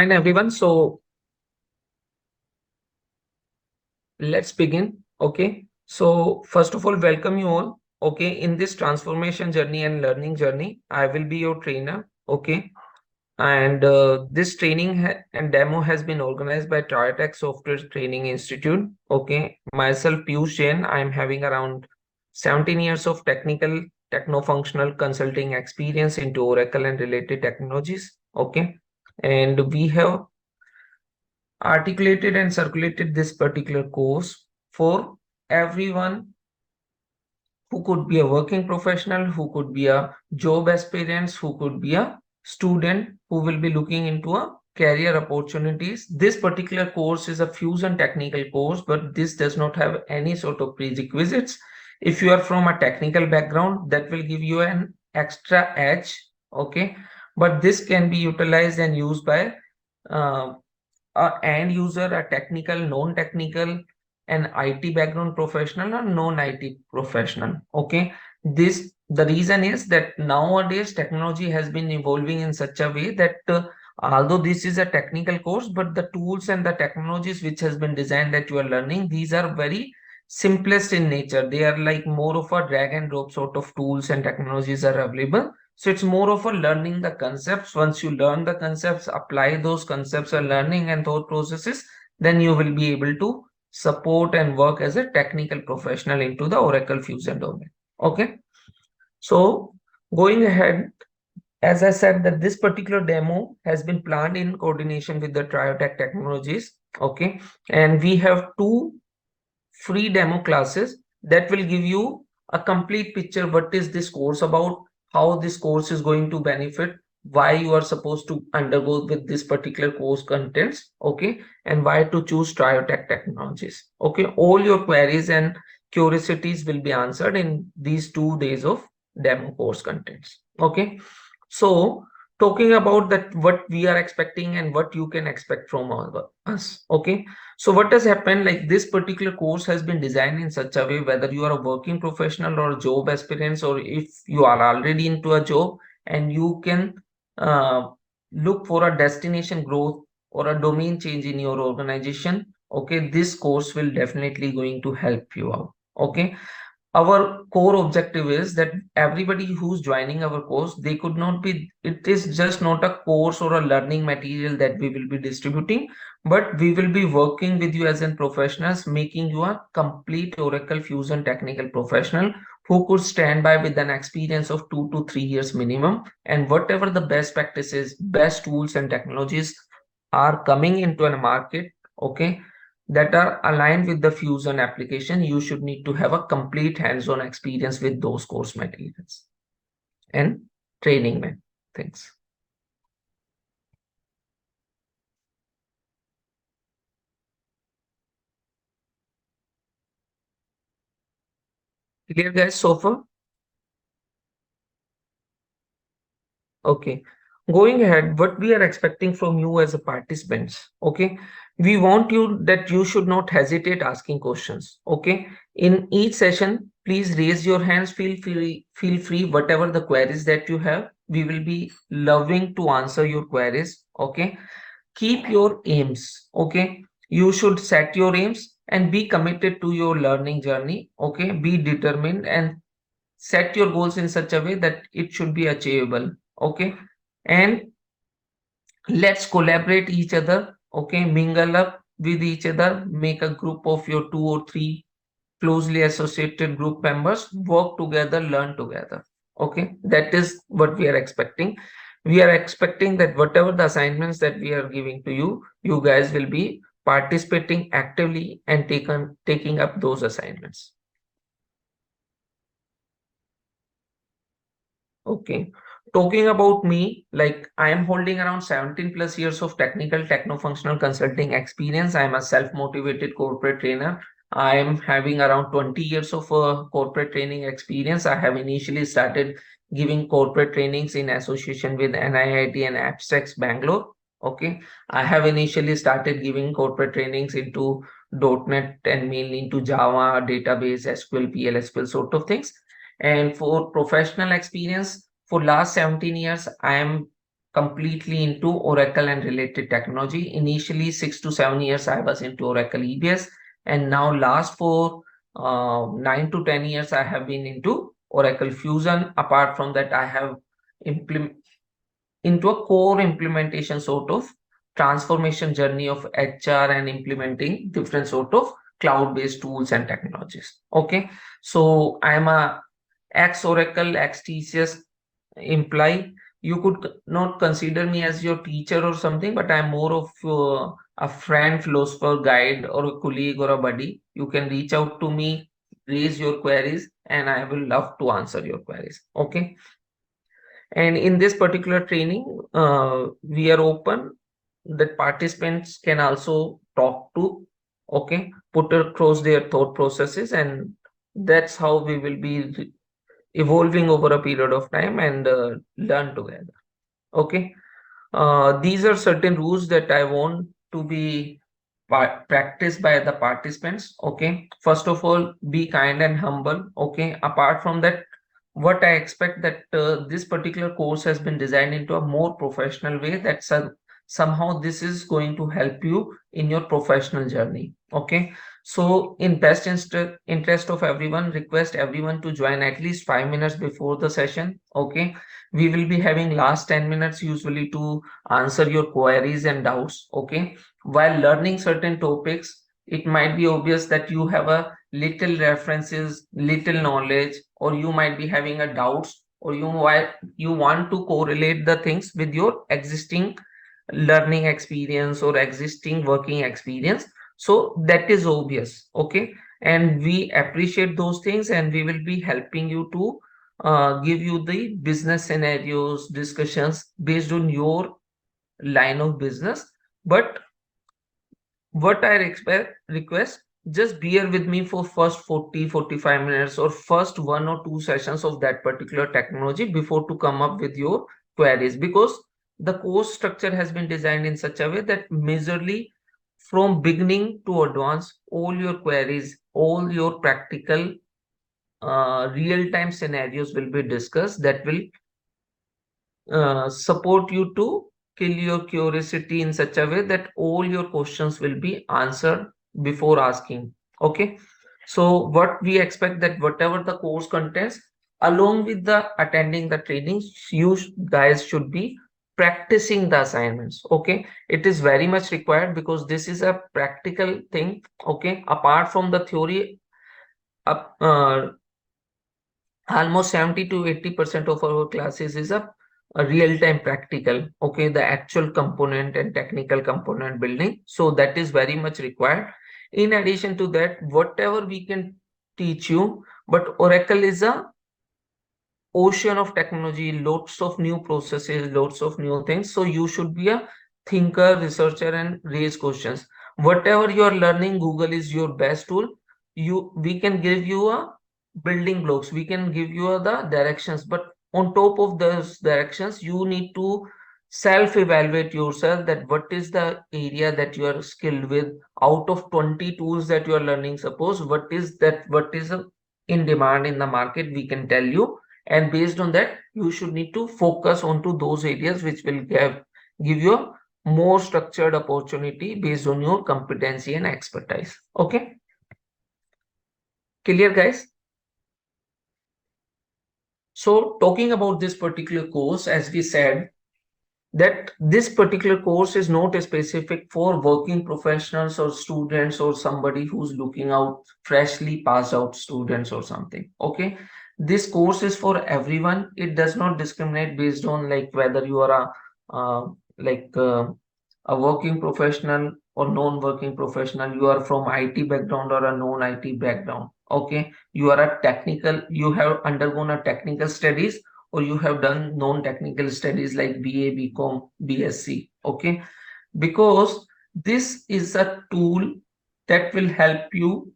fine, everyone. So let's begin. Okay. So first of all, welcome you all. Okay. In this transformation journey and learning journey, I will be your trainer. Okay. And this training and demo has been organized by Triotech Software Training Institute. Okay. Myself, Piyush Jain, I am having around 17 years of technical, techno-functional consulting experience into Oracle and related technologies. Okay. And we have articulated and circulated this particular course for everyone who could be a working professional, who could be a job aspirant, who could be a student who will be looking into a career opportunities. This particular course is a fusion technical course, but this does not have any sort of prerequisites. If you are from a technical background, that will give you an extra edge. Okay, but this can be utilized and used by uh, a end user, a technical, non-technical, an IT background professional or non-IT professional. Okay. The reason is that nowadays technology has been evolving in such a way that although this is a technical course, but the tools and the technologies which has been designed that you are learning, these are very simplest in nature. They are like more of a drag and drop sort of tools and technologies are available. So it's more of a learning the concepts. Once you learn the concepts, apply those concepts or learning and thought processes, then you will be able to support and work as a technical professional into the Oracle Fusion domain. Okay. So going ahead, as I said that this particular demo has been planned in coordination with the Triotech Technologies. Okay. And we have two free demo classes that will give you a complete picture what is this course about, how this course is going to benefit, why you are supposed to undergo with this particular course contents. Okay, and why to choose Triotech Technologies. Okay, all your queries and curiosities will be answered in these 2 days of demo course contents. Okay, so talking about that what we are expecting and what you can expect from us. Okay, so what has happened, like this particular course has been designed in such a way, whether you are a working professional or a job aspirant, or if you are already into a job and you can uh, look for a destination growth or a domain change in your organization. Okay, this course will definitely going to help you out. Okay, our core objective is that everybody who's joining our course, they could not be, it is just not a course or a learning material that we will be distributing, but we will be working with you as in professionals, making you a complete Oracle Fusion technical professional who could stand by with an experience of 2 to 3 years minimum. And whatever the best practices, best tools and technologies are coming into a market, okay, that are aligned with the Fusion application, you should need to have a complete hands-on experience with those course materials and training things. Clear, guys, so far? Okay. Going ahead, what we are expecting from you as a participants, okay? We want you that you should not hesitate asking questions, okay? In each session, please raise your hands, feel free, whatever the queries that you have, we will be loving to answer your queries, okay? Keep your aims, okay? You should set your aims and be committed to your learning journey, okay? Be determined and set your goals in such a way that it should be achievable, okay? And let's collaborate each other, okay? Mingle up with each other, make a group of your 2 or 3 closely associated group members, work together, learn together, okay? That is what we are expecting. We are expecting that whatever the assignments that we are giving to you, you guys will be participating actively and taking up those assignments. Okay. Talking about me, like I am holding around 17 plus years of technical techno-functional consulting experience. I am a self-motivated corporate trainer. I am having around 20 years of corporate training experience. I have initially started giving corporate trainings in association with NIIT and Abstracts Bangalore. Okay. I have initially started giving corporate trainings into .NET and mainly into Java, database, SQL, PL, sort of things. And for professional experience, for last 17 years, I am completely into Oracle and related technology. Initially, 6 to 7 years I was into Oracle EBS, and now last for 9 to 10 years I have been into Oracle Fusion. Apart from that, I have implement into a core implementation sort of transformation journey of HR and implementing different sort of cloud-based tools and technologies. Okay, so I am a ex Oracle, ex TCS employee. You could not consider me as your teacher or something, but I'm more of a friend, philosopher, guide, or a colleague or a buddy. You can reach out to me, raise your queries, and I will love to answer your queries. Okay. And in this particular training, we are open that participants can also talk to, okay, put across their thought processes, and that's how we will be evolving over a period of time and learn together. Okay. These are certain rules that I want to be practiced by the participants. Okay. First of all, be kind and humble. Okay. Apart from that, what I expect that this particular course has been designed into a more professional way. That's somehow this is going to help you in your professional journey. Okay. So in best interest of everyone, request everyone to join at least 5 minutes before the session. Okay. We will be having last 10 minutes usually to answer your queries and doubts. Okay. While learning certain topics, it might be obvious that you have a little references, little knowledge, or you might be having a doubts, or you want to correlate the things with your existing learning experience or existing working experience. So that is obvious. Okay. And we appreciate those things, and we will be helping you to give you the business scenarios, discussions based on your line of business. But what I request, just bear with me for first 40 to 45 minutes or first 1 or 2 sessions of that particular technology before to come up with your queries, because the course structure has been designed in such a way that majorly from beginning to advance, all your queries, all your practical real-time scenarios will be discussed that will support you to kill your curiosity in such a way that all your questions will be answered before asking. Okay. So what we expect that whatever the course contains, along with the attending the trainings, you guys should be practicing the assignments. Okay. It is very much required because this is a practical thing. Okay. Apart from the theory, up almost 70 to 80% of our classes is a real-time practical. Okay, the actual component and technical component building. So that is very much required. In addition to that, whatever we can teach you, but Oracle is a ocean of technology, lots of new processes, lots of new things. So you should be a thinker, researcher, and raise questions. Whatever you are learning, Google is your best tool. We can give you a building blocks, we can give you the directions, but on top of those directions, you need to self-evaluate yourself that what is the area that you are skilled with out of 20 tools that you are learning. Suppose what is in demand in the market, we can tell you, and based on that you should need to focus onto those areas which will give you a more structured opportunity based on your competency and expertise. Okay, clear guys? So talking about this particular course, as we said, that this particular course is not specific for working professionals or students or somebody who's looking out freshly passed out students or something. Okay, this course is for everyone. It does not discriminate based on like whether you are like a working professional or non-working professional, you are from IT background or a non-IT background. Okay, you are a technical, you have undergone a technical studies, or you have done non-technical studies like BA, BCom, BSc. Okay, because this is a tool that will help you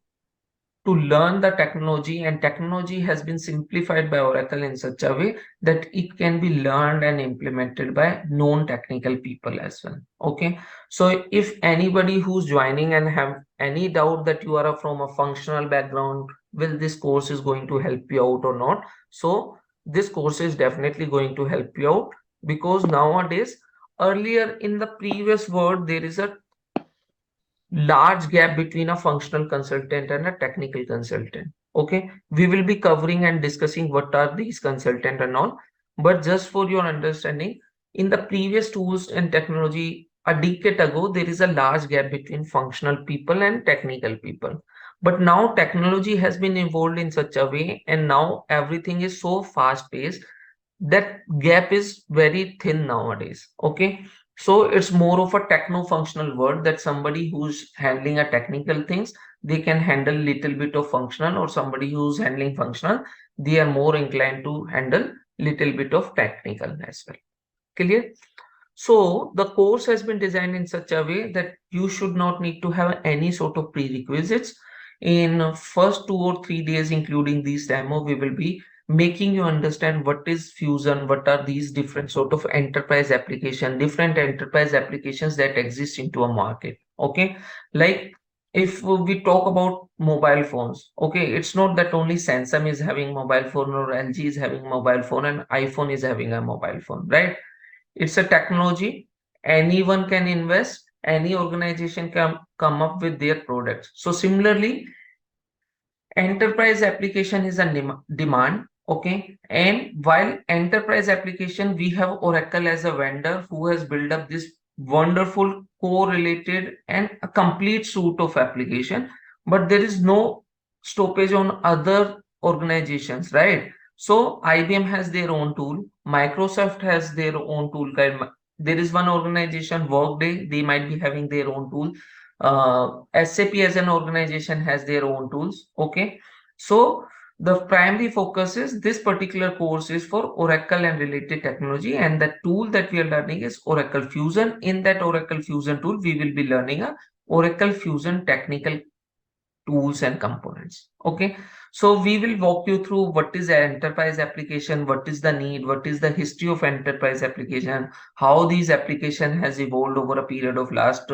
to learn the technology, and technology has been simplified by Oracle in such a way that it can be learned and implemented by non-technical people as well. Okay, so if anybody who's joining and have any doubt that you are from a functional background, will this course is going to help you out or not? So this course is definitely going to help you out. because nowadays, earlier in the previous word, there is a large gap between a functional consultant and a technical consultant. Okay, we will be covering and discussing what are these consultant and all. But just for your understanding, in the previous tools and technology, a decade ago, there is a large gap between functional people and technical people. But now technology has been evolved in such a way, and now everything is so fast paced that gap is very thin nowadays. Okay, so it's more of a techno functional word, that somebody who's handling a technical things, they can handle little bit of functional, or somebody who's handling functional, they are more inclined to handle little bit of technical as well. Clear? So the course has been designed in such a way that you should not need to have any sort of prerequisites. In first 2 or 3 days, including these demo, we will be making you understand what is Fusion, what are these different sort of enterprise application, different enterprise applications that exist into a market. Okay, like if we talk about mobile phones, okay, it's not that only Samsung is having mobile phone or LG is having mobile phone and iPhone is having a mobile phone, right? It's a technology. Anyone can invest. Any organization can come up with their products. So similarly, enterprise application is a demand. Okay. And while enterprise application, we have Oracle as a vendor who has built up this wonderful correlated and a complete suite of application. But there is no stoppage on other organizations, right? So IBM has their own tool. Microsoft has their own tool. There is one organization, Workday, they might be having their own tool. SAP as an organization has their own tools. Okay, so the primary focus is this particular course is for Oracle and related technology, and the tool that we are learning is Oracle Fusion. In that Oracle Fusion tool, we will be learning a Oracle Fusion technical tools and components. Okay, so we will walk you through what is an enterprise application, what is the need, what is the history of enterprise application, how these application has evolved over a period of last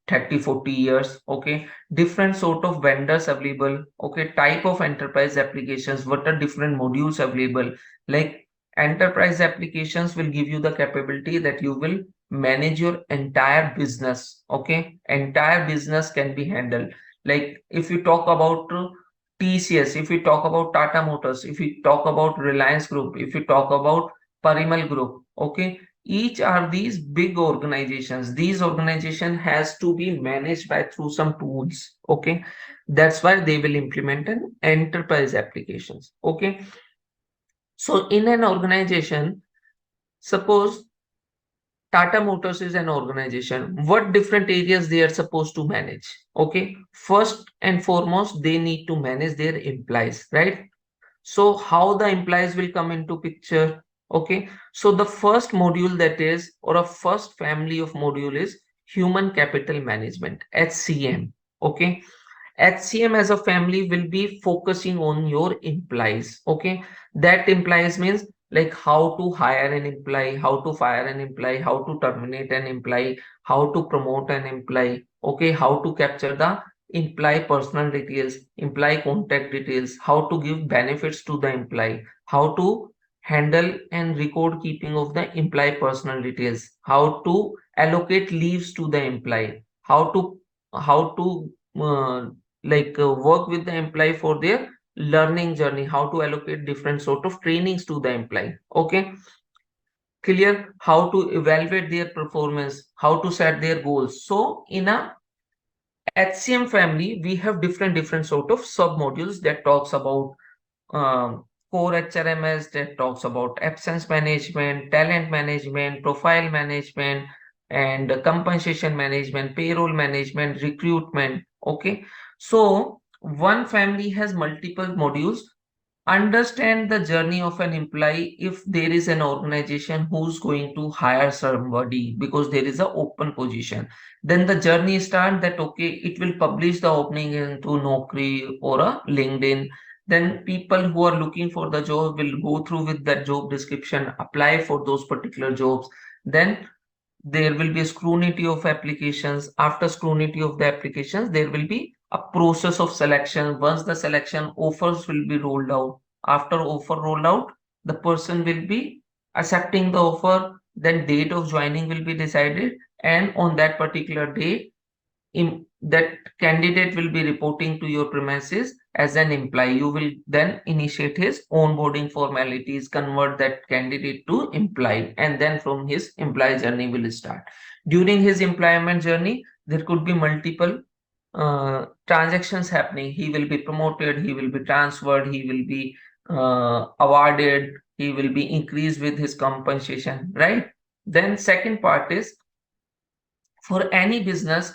30 40 years. Okay, different sort of vendors available. Okay, type of enterprise applications, what are different modules available. Like enterprise applications will give you the capability that you will manage your entire business. Okay, entire business can be handled. Like if you talk about TCS, if you talk about Tata Motors, if you talk about Reliance Group, if you talk about Parimal Group, okay, each are these big organizations. These organization has to be managed by through some tools. Okay, that's why they will implement an enterprise applications. Okay, so in an organization, suppose Tata Motors is an organization. What different areas they are supposed to manage? Okay. First and foremost, they need to manage their employees, right? So how the employees will come into picture? Okay. So the first module that is, or a first family of module is human capital management, HCM. Okay. HCM as a family will be focusing on your employees. Okay. That implies means like how to hire an employee, how to fire an employee, how to terminate an employee, how to promote an employee. Okay. How to capture the employee personal details, employee contact details, how to give benefits to the employee, how to handle and record keeping of the employee personal details, how to allocate leaves to the employee, how to work with the employee for their learning journey, how to allocate different sort of trainings to the employee. Okay, clear? How to evaluate their performance, how to set their goals. So in a HCM family, we have different sort of sub modules that talks about core HRMS, that talks about absence management, talent management, profile management, and compensation management, payroll management, recruitment. Okay, so one family has multiple modules. Understand the journey of an employee. If there is an organization who's going to hire somebody because there is an open position, then the journey start that okay, it will publish the opening into Naukri or a LinkedIn. Then people who are looking for the job will go through with that job description, apply for those particular jobs. Then there will be a scrutiny of applications. After scrutiny of the applications, there will be a process of selection. Once the selection, offers will be rolled out. After offer rolled out, the person will be accepting the offer. then date of joining will be decided, and on that particular day, that candidate will be reporting to your premises as an employee. You will then initiate his onboarding formalities, convert that candidate to employee, and then from his employee journey will start. During his employment journey, there could be multiple transactions happening. He will be promoted, he will be transferred, he will be awarded, he will be increased with his compensation, right? Then second part is, for any business,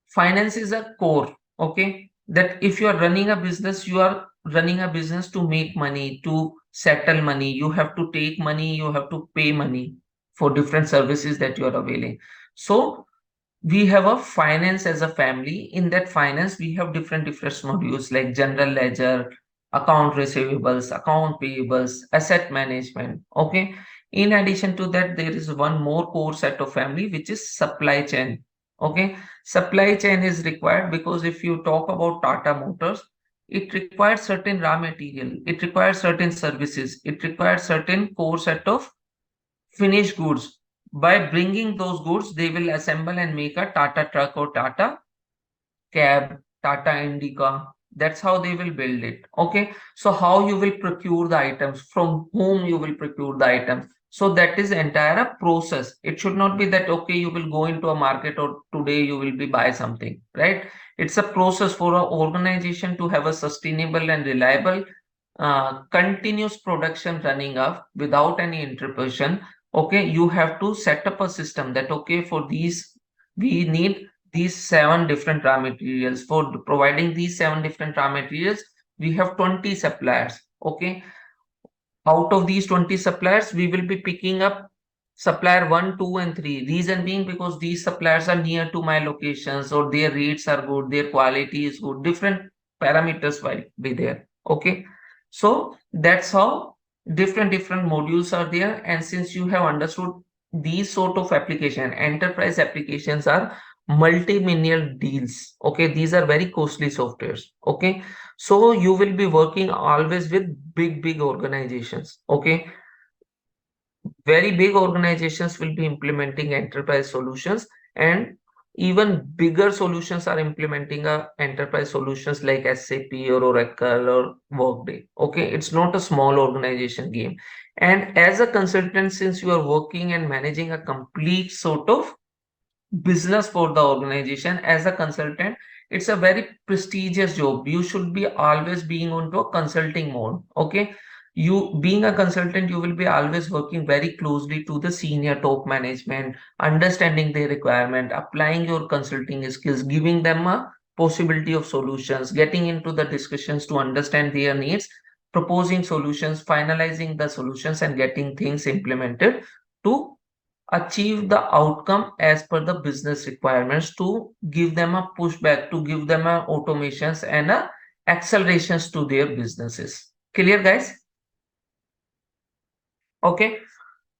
finance is a core. Okay, that if you are running a business, you are running a business to make money, to settle money. You have to take money, you have to pay money for different services that you are availing. So we have a finance as a family. In that finance, we have different modules like general ledger, account receivables, account payables, asset management. Okay, in addition to that, there is one more core set of family, which is supply chain. Okay, supply chain is required because if you talk about Tata Motors, it requires certain raw material, it requires certain services, it requires certain core set of finished goods. By bringing those goods, they will assemble and make a Tata truck or Tata cab, Tata Indica. That's how they will build it. Okay. So how you will procure the items, from whom you will procure the items. So that is entire a process. It should not be that, okay, you will go into a market or today you will be buy something, right? It's a process for an organization to have a sustainable and reliable continuous production running up without any interruption. Okay, you have to set up a system that, okay, for these we need these seven different raw materials. For providing these seven different raw materials, we have 20 suppliers. Okay, out of these 20 suppliers, we will be picking up supplier 1, 2, and 3. Reason being, because these suppliers are near to my locations, or their rates are good, their quality is good, different parameters will be there. Okay, so that's how different modules are there. And since you have understood these sort of application, enterprise applications are multi-million deals. Okay, these are very costly softwares. Okay, so you will be working always with big organizations. Okay, very big organizations will be implementing enterprise solutions, and even bigger solutions are implementing enterprise solutions like SAP or Oracle or Workday. Okay, it's not a small organization game. And as a consultant, since you are working and managing a complete sort of business for the organization as a consultant, it's a very prestigious job. You should be always being onto a consulting mode. Okay, you being a consultant, you will be always working very closely to the senior top management, understanding their requirement, applying your consulting skills, giving them a possibility of solutions, getting into the discussions to understand their needs, proposing solutions, finalizing the solutions, and getting things implemented to achieve the outcome as per the business requirements, to give them a pushback, to give them a automations and a accelerations to their businesses. Clear, guys? Okay.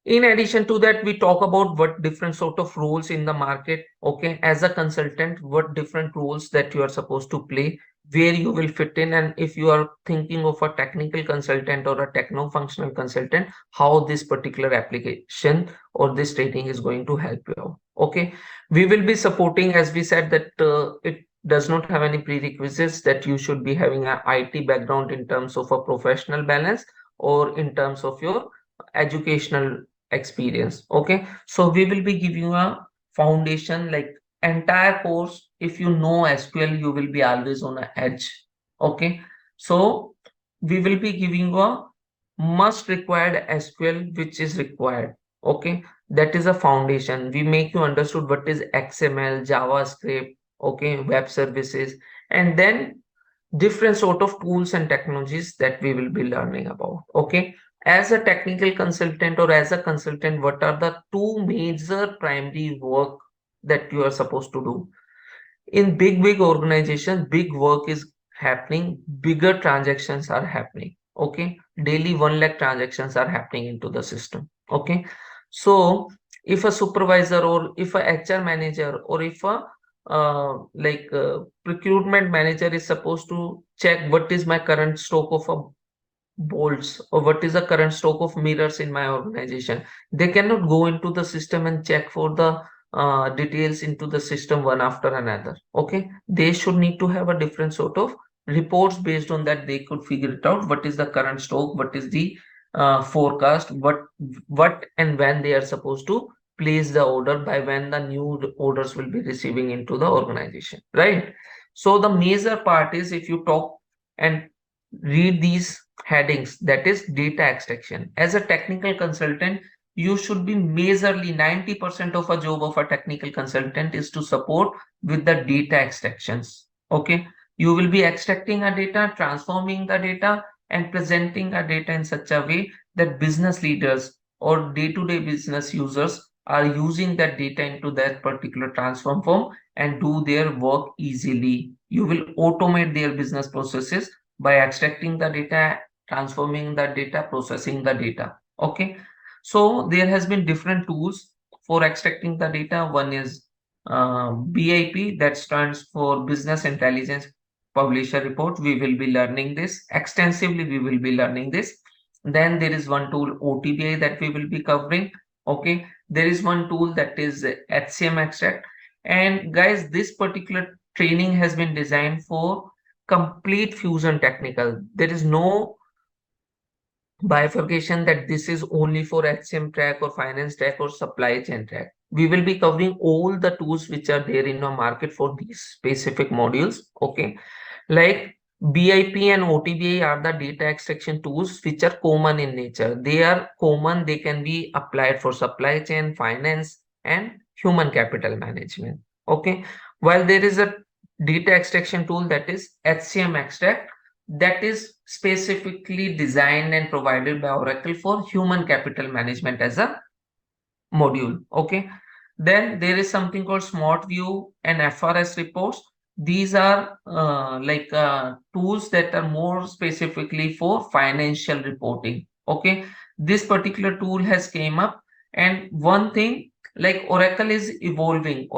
In addition to that, we talk about what different sort of roles in the market. Okay, as a consultant, what different roles that you are supposed to play, where you will fit in, and if you are thinking of a technical consultant or a techno-functional consultant, how this particular application or this training is going to help you out. Okay, we will be supporting, as we said, that it does not have any prerequisites that you should be having an IT background in terms of a professional balance or in terms of your educational experience. Okay, so we will be giving you a foundation like entire course. If you know SQL, you will be always on a edge. Okay, so we will be giving you a must required SQL which is required. Okay, that is a foundation. We make you understood what is XML, JavaScript, okay, web services, and then different sort of tools and technologies that we will be learning about. Okay, as a technical consultant or as a consultant, what are the two major primary work that you are supposed to do? In big organizations, big work is happening, bigger transactions are happening. Okay, daily 1 lakh transactions are happening into the system. Okay, so if a supervisor or if a HR manager or if a procurement manager is supposed to check what is my current stock of a bolts or what is the current stock of mirrors in my organization. They cannot go into the system and check for the details into the system one after another. Okay, they should need to have a different sort of reports. Based on that, they could figure it out what is the current stock, what is the forecast, what and when they are supposed to place the order, by when the new orders will be receiving into the organization, right? So the major part is, if you talk and read these headings, that is data extraction. As a technical consultant, you should be majorly 90% of a job of a technical consultant is to support with the data extractions. Okay, you will be extracting a data, transforming the data, and presenting a data in such a way that business leaders or day-to-day business users are using that data into that particular transform form and do their work easily. You will automate their business processes by extracting the data, transforming the data, processing the data. Okay, so there has been different tools for extracting the data. One is BIP, that stands for Business Intelligence Publisher Report. We will be learning this extensively. We will be learning this. Then there is one tool OTBI that we will be covering. Okay, there is one tool that is HCM extract. And guys, this particular training has been designed for complete fusion technical. There is no bifurcation that this is only for HCM track or finance track or supply chain track. We will be covering all the tools which are there in the market for these specific modules. Okay, like BIP and OTBI are the data extraction tools which are common in nature. They are common, they can be applied for supply chain, finance, and human capital management. Okay, while there is a data extraction tool that is HCM extract, that is specifically designed and provided by Oracle for human capital management as a module. Okay, then there is something called smart view and FRS reports. These are tools that are more specifically for financial reporting. Okay, this particular tool has came up, and one thing, like Oracle is evolving,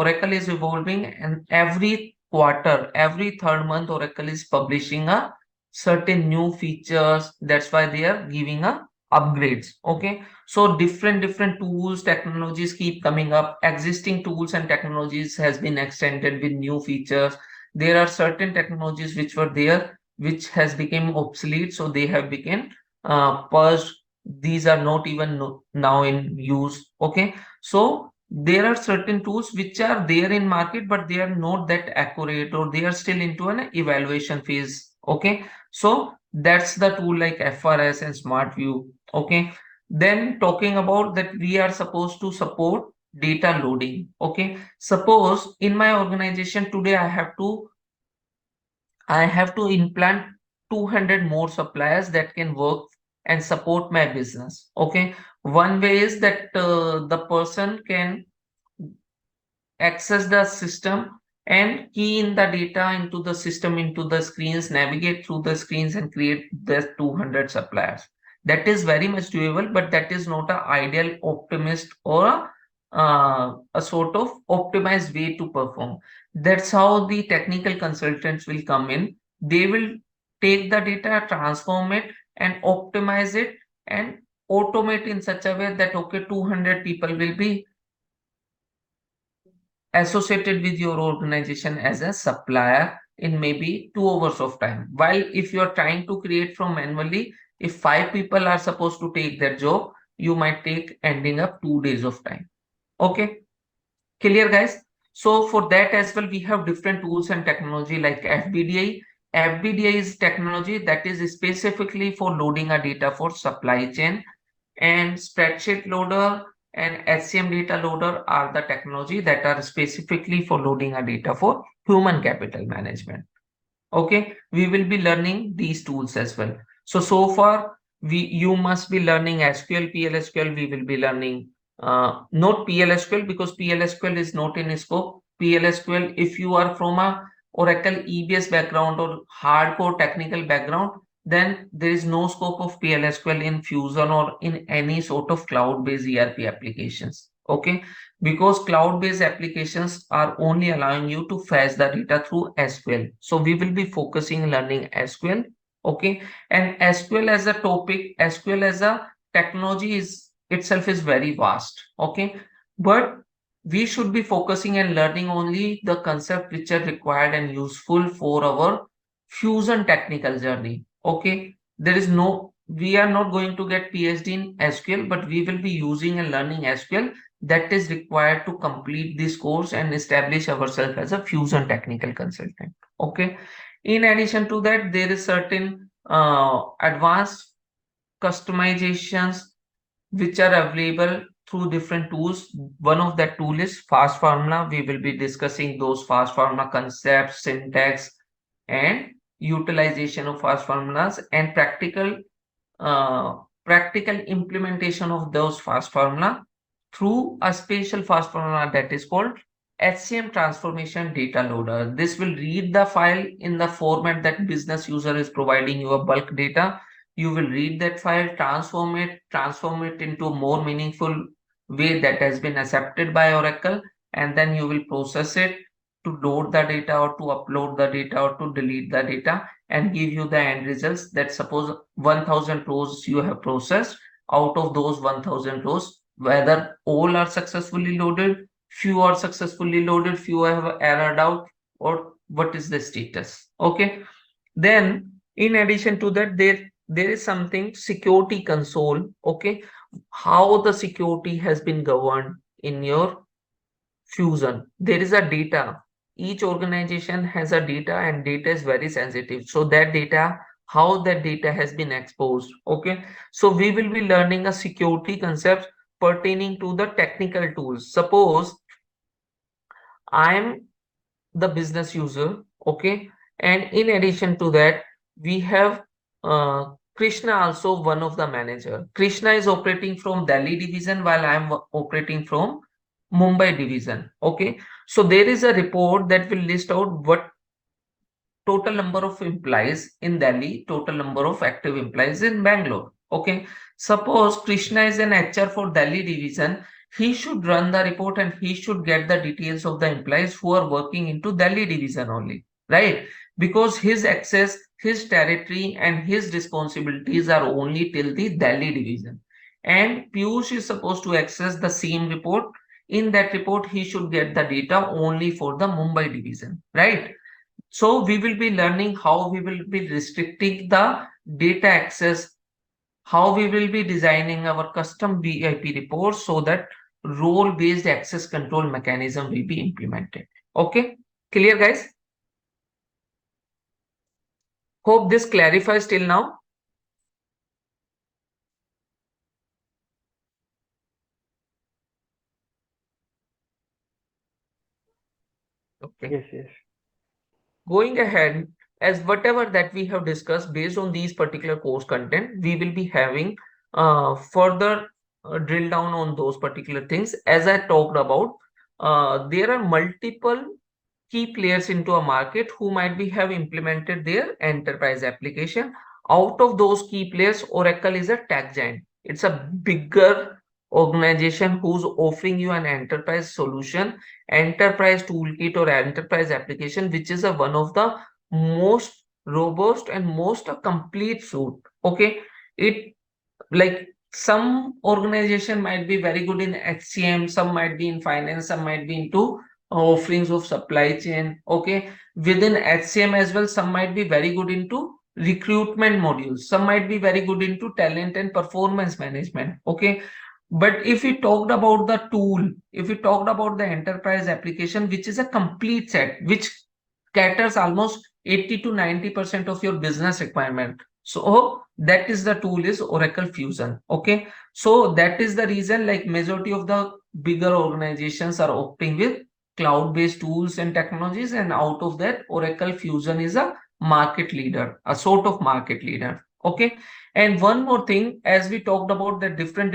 and every quarter, every third month, Oracle is publishing a certain new features. That's why they are giving a upgrades. Okay, so different tools, technologies keep coming up. Existing tools and technologies has been extended with new features. There are certain technologies which were there which has become obsolete, so they have become purged. These are not even now in use. Okay, so there are certain tools which are there in market, but they are not that accurate, or they are still into an evaluation phase. Okay, so that's the tool like FRS and smart view. Okay, then talking about that, we are supposed to support data loading. Okay, suppose in my organization today I have to implant 200 more suppliers that can work and support my business. Okay, one way is that the person can access the system and key in the data into the system, into the screens, navigate through the screens, and create the 200 suppliers. That is very much doable, but that is not an ideal optimist or a sort of optimized way to perform. That's how the technical consultants will come in. They will take the data, transform it, and optimize it, and automate in such a way that okay, 200 people will be associated with your organization as a supplier in maybe 2 hours of time. While if you are trying to create from manually, if 5 people are supposed to take that job, you might take ending up 2 days of time. Okay, clear guys? So for that as well, we have different tools and technology like FBDI. FBDI is technology that is specifically for loading a data for supply chain, and spreadsheet loader and HCM data loader are the technology that are specifically for loading a data for human capital management. Okay, we will be learning these tools as well. So far you must be learning SQL, PLSQL. We will be learning not PLSQL, because PLSQL is not in scope. PLSQL, if you are from a Oracle EBS background or hardcore technical background, then there is no scope of PLSQL in Fusion or in any sort of cloud-based ERP applications. Okay, because cloud-based applications are only allowing you to fetch the data through SQL. So we will be focusing learning SQL. Okay, and SQL as a topic, SQL as a technology is itself is very vast. Okay, but we should be focusing and learning only the concept which are required and useful for our fusion technical journey. Okay, there is no, we are not going to get PhD in SQL, but we will be using and learning SQL that is required to complete this course and establish ourselves as a fusion technical consultant. Okay, in addition to that, there is certain advanced customizations which are available through different tools. One of that tool is fast formula. We will be discussing those fast formula concepts, syntax, and utilization of fast formulas and uh, practical implementation of those fast formula through a special fast formula that is called HCM transformation data loader. This will read the file in the format that business user is providing you a bulk data. You will read that file, transform it into a more meaningful way that has been accepted by Oracle, and then you will process it to load the data or to upload the data or to delete the data and give you the end results. That suppose 1000 rows you have processed, out of those 1000 rows, whether all are successfully loaded, few are successfully loaded, few have errored out, or what is the status. Okay, then in addition to that, there is something security console. Okay, how the security has been governed in your fusion. There is a data, each organization has a data and data is very sensitive, so that data, how that data has been exposed. Okay, so we will be learning a security concept pertaining to the technical tools. Suppose I am the business user. Okay, and in addition to that, we have Krishna, also one of the manager. Krishna is operating from Delhi division while I am operating from Mumbai division. Okay, so there is a report that will list out what total number of employees in Delhi, total number of active employees in Bangalore. Okay, suppose Krishna is an HR for Delhi division, he should run the report and he should get the details of the employees who are working into Delhi division only, right? Because his access, his territory, and his responsibilities are only till the Delhi division. And Piyush is supposed to access the same report. In that report, he should get the data only for the Mumbai division, right? So we will be learning how we will be restricting the data access, how we will be designing our custom VIP reports so that role-based access control mechanism will be implemented. Okay, clear guys? Hope this clarifies till now. Okay. Yes, yes. Going ahead, as whatever that we have discussed based on these particular course content, we will be having further drill down on those particular things. As I talked about, there are multiple key players into a market who might be have implemented their enterprise application. Out of those key players, Oracle is a tech giant. It's a bigger organization who's offering you an enterprise solution, enterprise toolkit or enterprise application, which is a one of the most robust and most complete suite. Okay, it, like, some organization might be very good in HCM, some might be in finance, some might be into offerings of supply chain. Okay, within HCM as well, some might be very good into recruitment modules, some might be very good into talent and performance management. Okay, but if we talked about the tool, if we talked about the enterprise application, which is a complete set, which caters almost 80 to 90% of your business requirement, so that is the tool is Oracle Fusion. Okay, so that is the reason, like, majority of the bigger organizations are opting with cloud-based tools and technologies, and out of that, Oracle Fusion is a market leader, a sort of market leader. Okay, and one more thing, as we talked about the different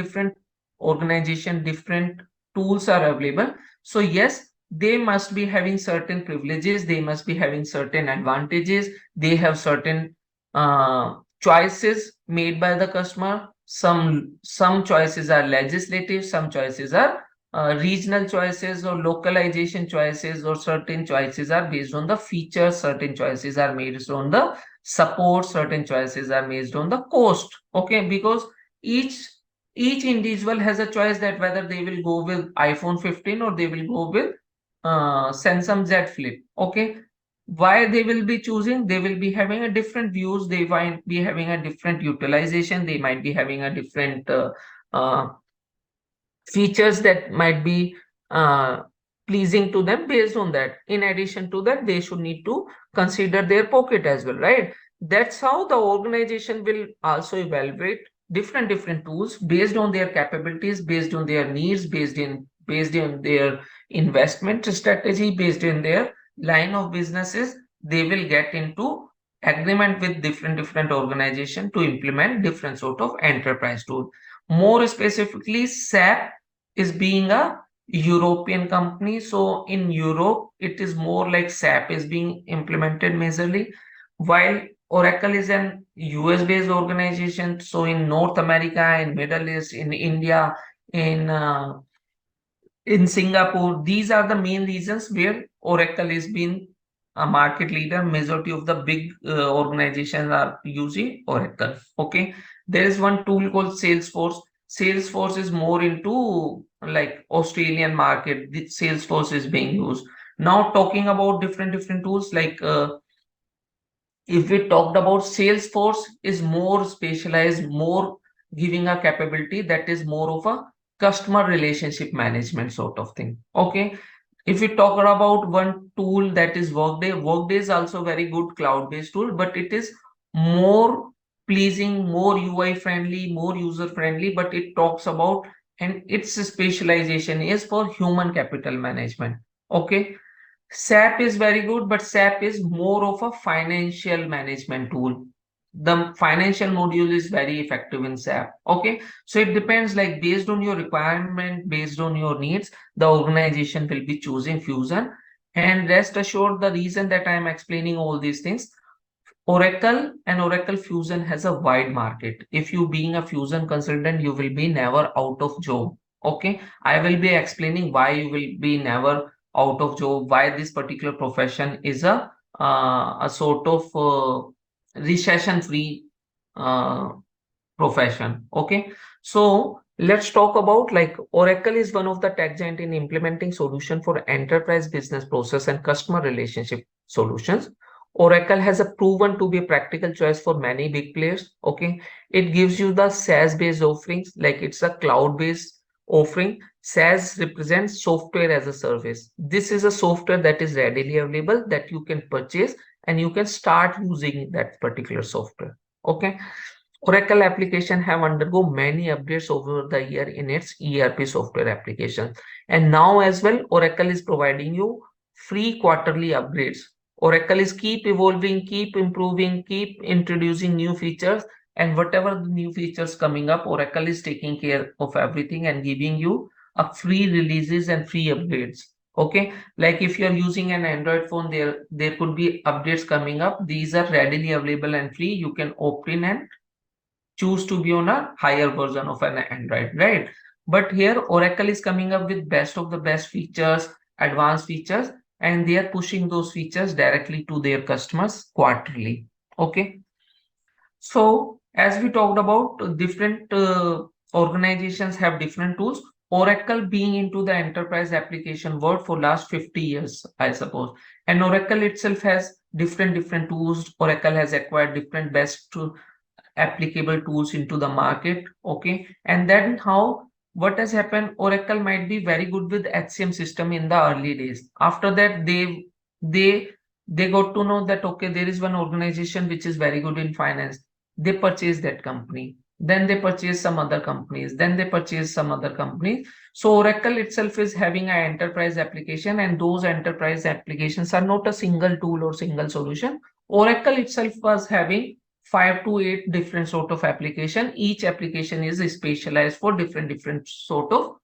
organization, different tools are available. So yes, they must be having certain privileges, they must be having certain advantages, they have certain choices made by the customer. Some choices are legislative, some choices are regional choices or localization choices, or certain choices are based on the features, certain choices are made on the support, certain choices are based on the cost. Okay, because each each individual has a choice that whether they will go with iPhone 15 or they will go with Samsung Z Flip. Okay, why they will be choosing? They will be having a different views, they might be having a different utilization, they might be having a different uh, features that might be uh, pleasing to them. Based on that, in addition to that, they should need to consider their pocket as well, right? That's how the organization will also evaluate different tools based on their capabilities, based on their needs, based on their investment strategy, based on their line of businesses. They will get into agreement with different organization to implement different sort of enterprise tool. More specifically, SAP is being a European company. So in Europe, it is more like SAP is being implemented majorly, while Oracle is an US based organization. So in North America, in Middle East, in India, in Singapore, these are the main reasons where Oracle is being a market leader. Majority of the big organizations are using Oracle. Okay, there is one tool called Salesforce. Salesforce is more into like Australian market. The Salesforce is being used. Now talking about different tools like if we talked about Salesforce is more specialized, more giving a capability that is more of a customer relationship management sort of thing. Okay, if we talk about one tool that is Workday, Workday is also very good cloud-based tool, but it is more pleasing, more UI friendly, more user friendly, but it talks about, and its specialization is for human capital management. Okay, SAP is very good, but SAP is more of a financial management tool. The financial module is very effective in SAP. Okay, so it depends, like based on your requirement, based on your needs, the organization will be choosing Fusion. And rest assured, the reason that I am explaining all these things, Oracle and Oracle Fusion has a wide market. If you being a Fusion consultant, you will be never out of job. Okay, I will be explaining why you will be never out of job, why this particular profession is a sort of recession free uh, profession. Okay, so let's talk about like Oracle is one of the tech giant in implementing solution for enterprise business process and customer relationship solutions. Oracle has a proven to be a practical choice for many big players. Okay, it gives you the SaaS based offerings, like it's a cloud based offering. SaaS represents software as a service. This is a software that is readily available that you can purchase and you can start using that particular software. Okay, Oracle application have undergo many updates over the year in its ERP software application. And now as well, Oracle is providing you free quarterly upgrades. Oracle is keep evolving, keep improving, keep introducing new features. And whatever the new features coming up, Oracle is taking care of everything and giving you a free releases and free upgrades. Okay, like if you're using an Android phone, there could be updates coming up. These are readily available and free. You can opt in and choose to be on a higher version of an Android, right? But here Oracle is coming up with best of the best features, advanced features, and they are pushing those features directly to their customers quarterly. Okay. So as we talked about, different organizations have different tools. Oracle being into the enterprise application world for last 50 years, I suppose. And Oracle itself has different tools. Oracle has acquired different best applicable tools into the market. Okay, and then how, what has happened, Oracle might be very good with HCM system in the early days. After that, they they got to know that okay, there is one organization which is very good in finance. They purchase that company, then they purchase some other companies, then they purchase some other companies. So Oracle itself is having an enterprise application, and those enterprise applications are not a single tool or single solution. Oracle itself was having 5 to 8 different sort of application. Each application is specialized for different sort of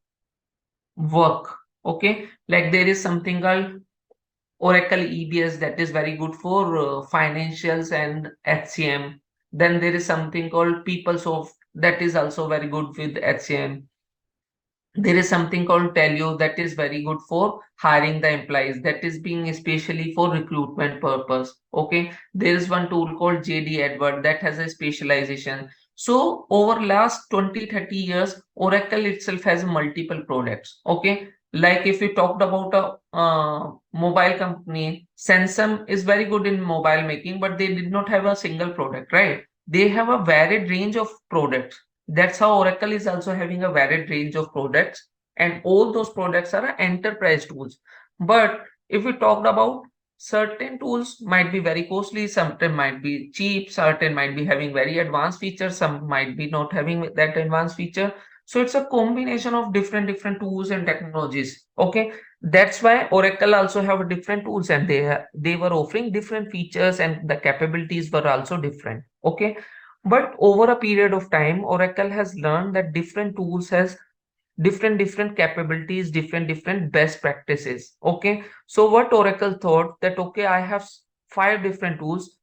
work. Okay, like there is something called Oracle EBS that is very good for financials and HCM. Then there is something called PeopleSoft that is also very good with HCM. there is something called Telio that is very good for hiring the employees, that is being especially for recruitment purpose. Okay, there is one tool called JD Edward that has a specialization. So over last 20-30 years, Oracle itself has multiple products. Okay, like if we talked about a mobile company, Samsung is very good in mobile making, but they did not have a single product, right? They have a varied range of products. That's how Oracle is also having a varied range of products, and all those products are enterprise tools. But if we talked about, certain tools might be very costly, certain might be cheap, certain might be having very advanced features, some might be not having that advanced feature. So it's a combination of different tools and technologies. Okay, that's why Oracle also have different tools, and they were offering different features, and the capabilities were also different. Okay, but over a period of time, Oracle has learned that different tools has different capabilities, different best practices. Okay, so what Oracle thought that, okay, I have five different tools.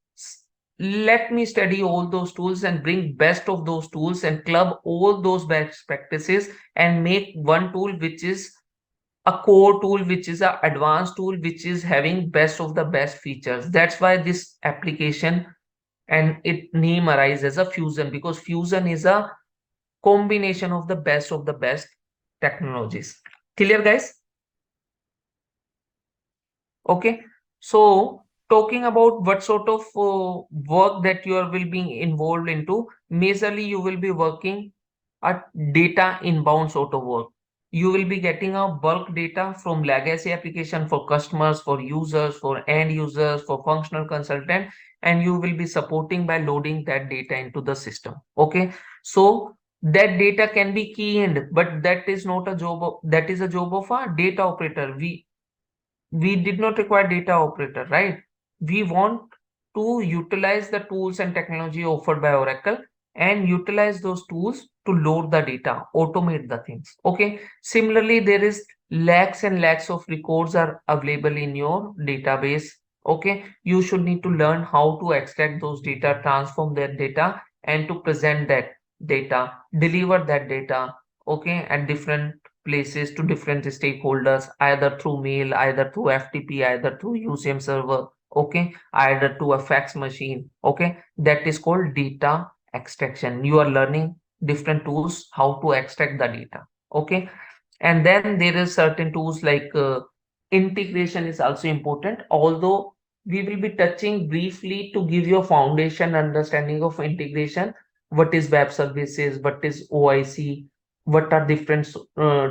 Let me study all those tools and bring best of those tools and club all those best practices and make one tool which is a core tool, which is a advanced tool, which is having best of the best features. That's why this application and it name arises as a fusion, because fusion is a combination of the best technologies. Clear, guys? Okay, so talking about what sort of work that you are will be involved into, majorly you will be working a data inbound sort of work. You will be getting a bulk data from legacy application for customers, for users, for end users, for functional consultant, and you will be supporting by loading that data into the system. Okay, so that data can be key in, but that is not a job of, that is a job of a data operator. We did not require data operator, right? We want to utilize the tools and technology offered by Oracle and utilize those tools to load the data, automate the things. Okay. Similarly, there is lakhs and lakhs of records are available in your database. Okay. You should need to learn how to extract those data, transform that data, and to present that data, deliver that data, okay, at different places to different stakeholders, either through mail, either through FTP, either through UCM server, okay, either to a fax machine, okay. That is called data extraction. You are learning different tools how to extract the data, okay. And then there is certain tools like integration is also important, although we will be touching briefly to give you a foundation understanding of integration. What is web services, what is OIC, what are different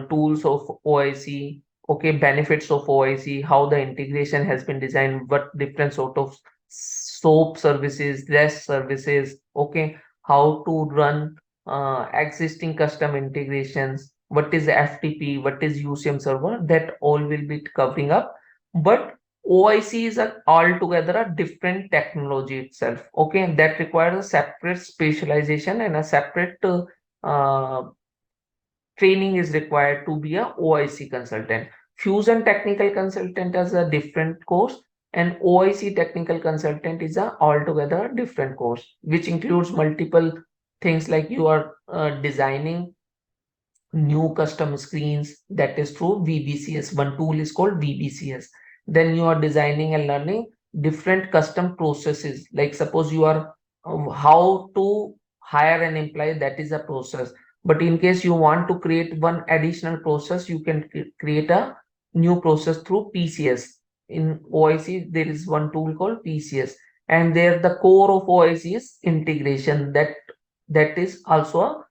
tools of OIC, okay, benefits of OIC, how the integration has been designed, what different sort of SOAP services, REST services, okay, how to run existing custom integrations, what is FTP, what is UCM server, that all will be covering up. But OIC is a altogether a different technology itself, okay, that requires a separate specialization and a separate training is required to be a OIC consultant. Fusion technical consultant is a different course, and OIC technical consultant is a altogether different course, which includes multiple things like you are designing new custom screens, that is through VBCS. One tool is called VBCS. Then you are designing and learning different custom processes. Like suppose you are how to hire an employee, that is a process. But in case you want to create one additional process, you can create a new process through PCS. In OIC, there is one tool called PCS, and there the core of OIC is integration. That is also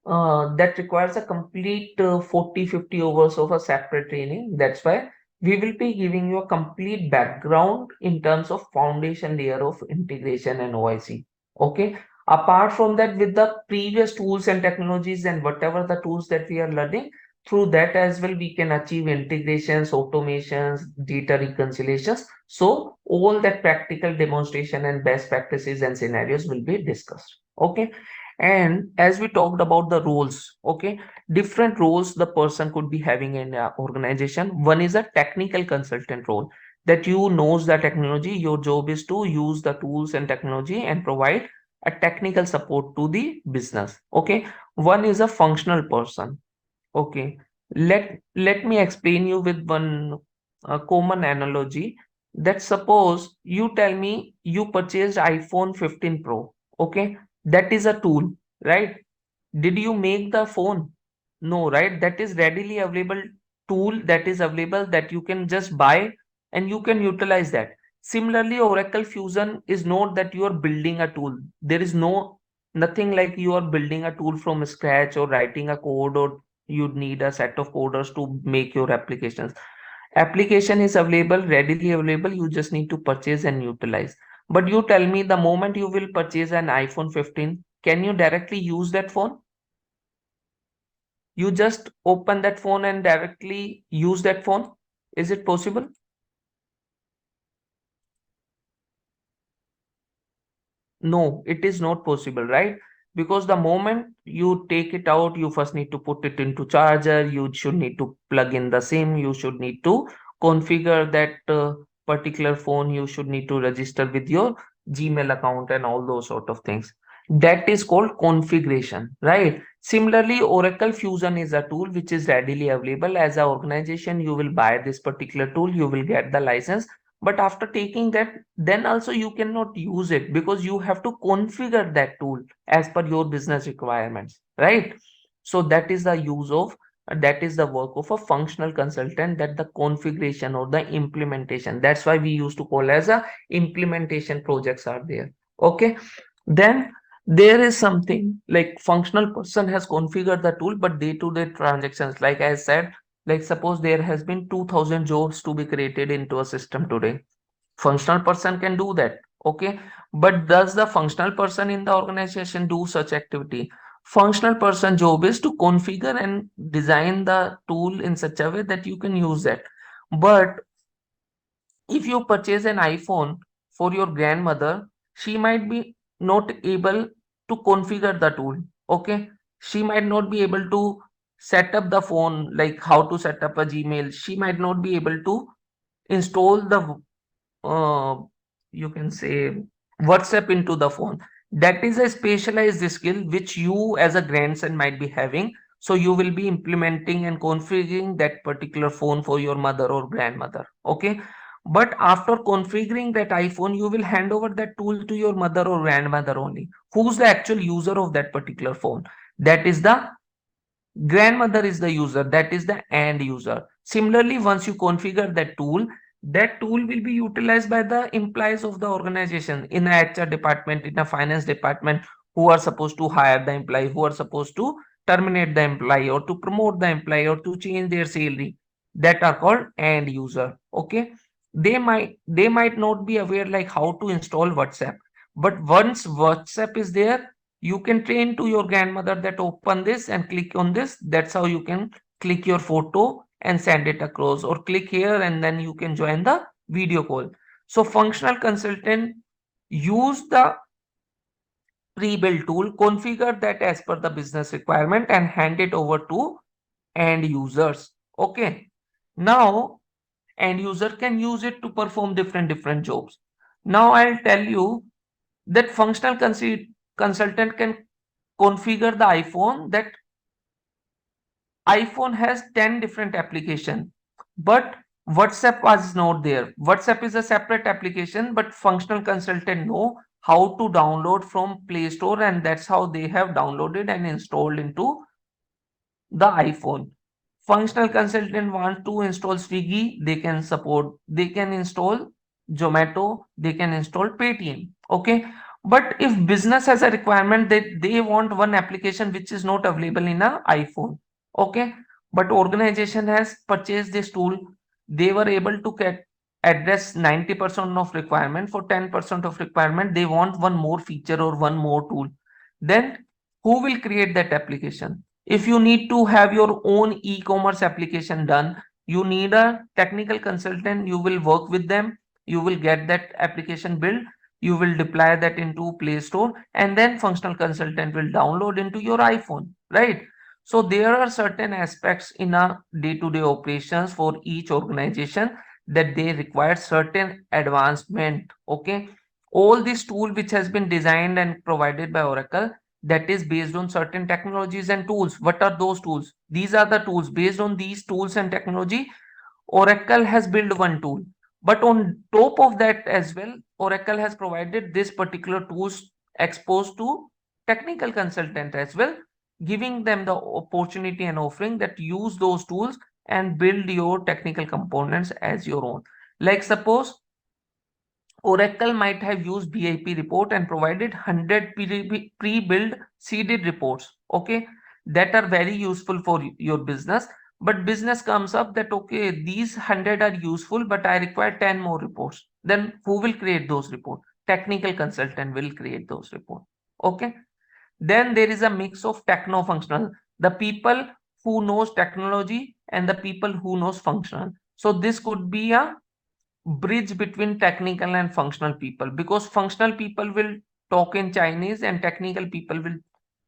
a that requires a complete 40-50 hours of a separate training. That's why we will be giving you a complete background in terms of foundation layer of integration and OIC. Okay. Apart from that, with the previous tools and technologies and whatever the tools that we are learning, through that as well, we can achieve integrations, automations, data reconciliations. So all that practical demonstration and best practices and scenarios will be discussed. Okay. And as we talked about the roles, okay, different roles the person could be having in an organization. One is a technical consultant role, that you knows the technology. Your job is to use the tools and technology and provide a technical support to the business. Okay. One is a functional person. Okay. Let me explain you with one common analogy. That suppose you tell me you purchased iPhone 15 Pro. Okay. That is a tool, right? Did you make the phone? No, right? That is readily available tool that is available that you can just buy and you can utilize that. Similarly, Oracle Fusion is not that you are building a tool. There is nothing like you are building a tool from scratch or writing a code or you need a set of coders to make your applications. Application is available, readily available. You just need to purchase and utilize. But you tell me the moment you will purchase an iPhone 15, can you directly use that phone? You just open that phone and directly use that phone. Is it possible? No, it is not possible, right? Because the moment you take it out, you first need to put it into charger, you should need to plug in the SIM, you should need to configure that particular phone, you should need to register with your Gmail account and all those sort of things. That is called configuration, right? Similarly, Oracle Fusion is a tool which is readily available. As an organization, you will buy this particular tool, you will get the license, but after taking that, then also you cannot use it because you have to configure that tool as per your business requirements, right? So that is the use of that is the work of a functional consultant, that the configuration or the implementation. That's why we used to call as a implementation projects are there. Okay. Then there is something like functional person has configured the tool, but day-to-day transactions, like I said, like suppose there has been 2000 jobs to be created into a system today. Functional person can do that. Okay. But does the functional person in the organization do such activity? Functional person job is to configure and design the tool in such a way that you can use that. But if you purchase an iPhone for your grandmother, she might be not able to configure the tool. Okay. She might not be able to set up the phone, like how to set up a Gmail. She might not be able to install the uh, you can say WhatsApp into the phone. That is a specialized skill which you as a grandson might be having. So you will be implementing and configuring that particular phone for your mother or grandmother. Okay. But after configuring that iPhone, you will hand over that tool to your mother or grandmother only. Who's the actual user of that particular phone? That is the grandmother is the user, that is the end user. Similarly, once you configure that tool will be utilized by the employees of the organization in a HR department, in a finance department, who are supposed to hire the employee, who are supposed to terminate the employee or to promote the employee or to change their salary. That are called end user. Okay. They might not be aware like how to install WhatsApp, but once WhatsApp is there, you can train to your grandmother that open this and click on this. That's how you can click your photo and send it across, or click here and then you can join the video call. So functional consultant use the pre-built tool, configure that as per the business requirement and hand it over to end users. Okay. Now end user can use it to perform different jobs. Now I'll tell you that functional consultant can configure the iPhone, that iPhone has 10 different applications, but WhatsApp was not there. WhatsApp is a separate application, but functional consultant know how to download from Play Store, and that's how they have downloaded and installed into the iPhone. Functional consultant want to install Swiggy, they can support, they can install Zomato, they can install Paytm. Okay. But if business has a requirement that they want one application which is not available in a iPhone. Okay. But organization has purchased this tool. They were able to address 90% of requirement. For 10% of requirement, they want one more feature or one more tool. Then who will create that application? If you need to have your own e-commerce application done, you need a technical consultant. You will work with them. You will get that application built. You will deploy that into Play Store, and then functional consultant will download into your iPhone, right? So there are certain aspects in a day-to-day operations for each organization that they require certain advancement. Okay. All this tool which has been designed and provided by Oracle, that is based on certain technologies and tools. What are those tools? These are the tools. Based on these tools and technology, Oracle has built one tool. But on top of that as well, Oracle has provided this particular tools exposed to technical consultant as well, giving them the opportunity and offering that use those tools and build your technical components as your own. Like suppose Oracle might have used BIP report and provided 100 pre-built seeded reports, okay, that are very useful for your business. But business comes up that, okay, these 100 are useful, but I require 10 more reports. Then who will create those reports? Technical consultant will create those reports. Okay. Then there is a mix of techno-functional, the people who knows technology and the people who knows functional. So this could be a bridge between technical and functional people, because functional people will talk in Chinese and technical people will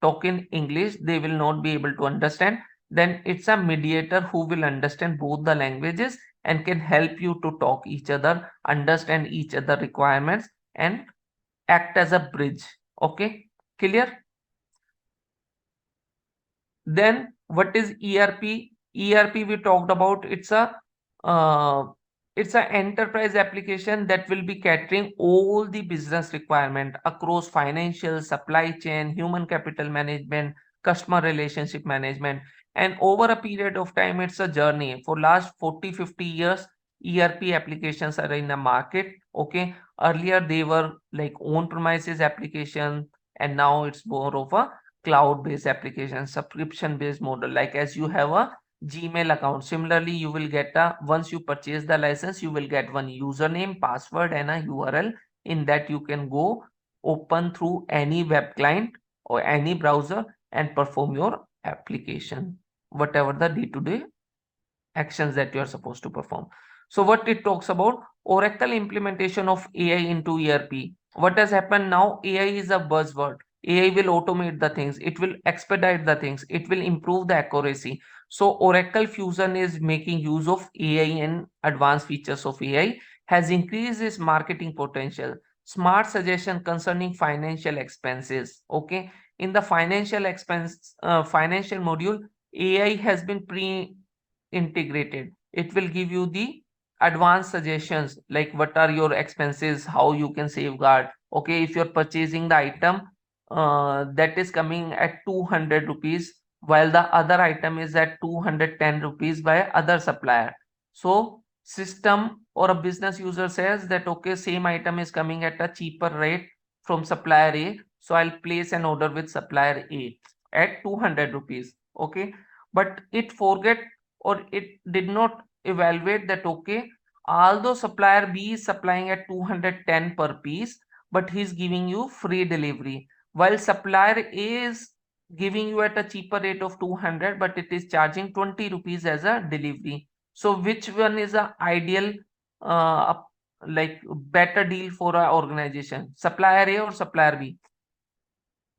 talk in English. They will not be able to understand. Then it's a mediator who will understand both the languages and can help you to talk each other, understand each other requirements, and act as a bridge. Okay, clear? Then what is ERP? ERP we talked about. Uh, it's a enterprise application that will be catering all the business requirement across financial, supply chain, human capital management, customer relationship management. And over a period of time, it's a journey. For last 40-50 years, ERP applications are in the market. Okay. Earlier they were like on-premises application, and now it's more of a cloud-based application, subscription-based model. Like as you have a Gmail account, similarly you will get a, once you purchase the license, you will get one username, password, and a URL. In that you can go open through any web client or any browser and perform your application, whatever the day-to-day actions that you are supposed to perform. So what it talks about, Oracle implementation of AI into ERP. What has happened now? AI is a buzzword. AI will automate the things. It will expedite the things. It will improve the accuracy. So Oracle Fusion is making use of AI and advanced features of AI, has increased its marketing potential. Smart suggestion concerning financial expenses. Okay. In the financial module, AI has been integrated. It will give you the advanced suggestions like what are your expenses, how you can safeguard. Okay, if you're purchasing the item that is coming at 200 rupees, while the other item is at 210 rupees by other supplier. So system or a business user says that, okay, same item is coming at a cheaper rate from supplier A, so I'll place an order with supplier A at 200 rupees. Okay, but it forget or it did not evaluate that, okay, although supplier B is supplying at 210 per piece, but he's giving you free delivery, while supplier A is giving you at a cheaper rate of 200, but it is charging 20 rupees as a delivery. So which one is a ideal uh, like better deal for our organization, supplier A or supplier B?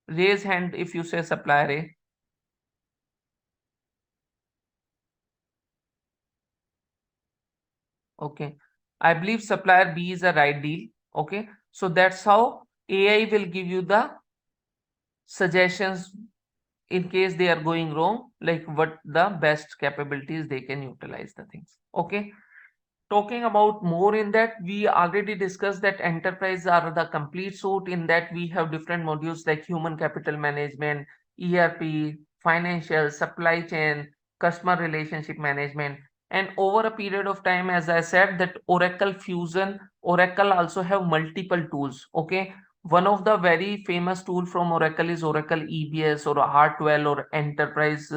Raise hand if you say supplier A. Okay, I believe supplier B is a right deal. Okay, so that's how AI will give you the suggestions in case they are going wrong, like what the best capabilities they can utilize the things. Okay, talking about more in that, we already discussed that enterprise are the complete suite. In that we have different modules like human capital management, ERP, financial, supply chain, customer relationship management. And over a period of time, as I said, that Oracle Fusion, Oracle also have multiple tools. Okay, one of the very famous tool from Oracle is Oracle EBS or R12 or enterprise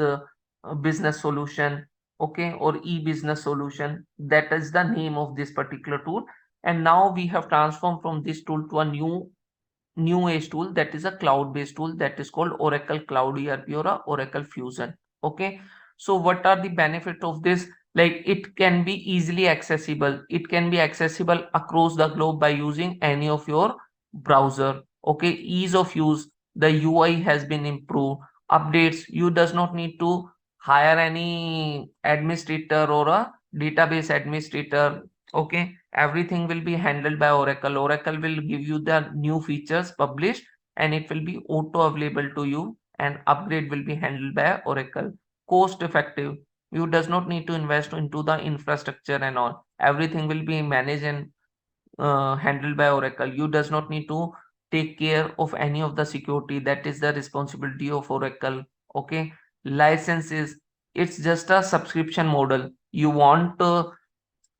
business solution. Okay, or e-business solution, that is the name of this particular tool. And now we have transformed from this tool to a new age tool, that is a cloud based tool, that is called Oracle Cloud ERP or a Oracle Fusion. Okay, so what are the benefit of this? Like it can be easily accessible, it can be accessible across the globe by using any of your browser. Okay, ease of use, the UI has been improved. Updates, you does not need to hire any administrator or a database administrator. Okay, everything will be handled by Oracle. Oracle will give you the new features published and it will be auto available to you, and upgrade will be handled by Oracle. Cost effective. You does not need to invest into the infrastructure and all. Everything will be managed and handled by Oracle. You does not need to take care of any of the security. That is the responsibility of Oracle. Okay. Licenses. It's just a subscription model. You want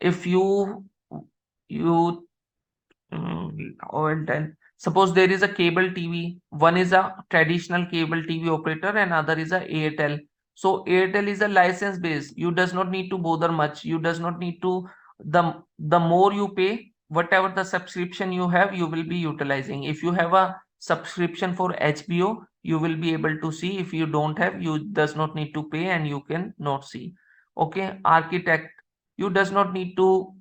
if you or then suppose there is a cable TV. One is a traditional cable TV operator and other is a Airtel. So Airtel is a license base. You does not need to bother much. You does not need to the more you pay, whatever the subscription you have, you will be utilizing. If you have a subscription for HBO, you will be able to see. If you don't have, you does not need to pay and you can not see. Okay, architect. You does not need to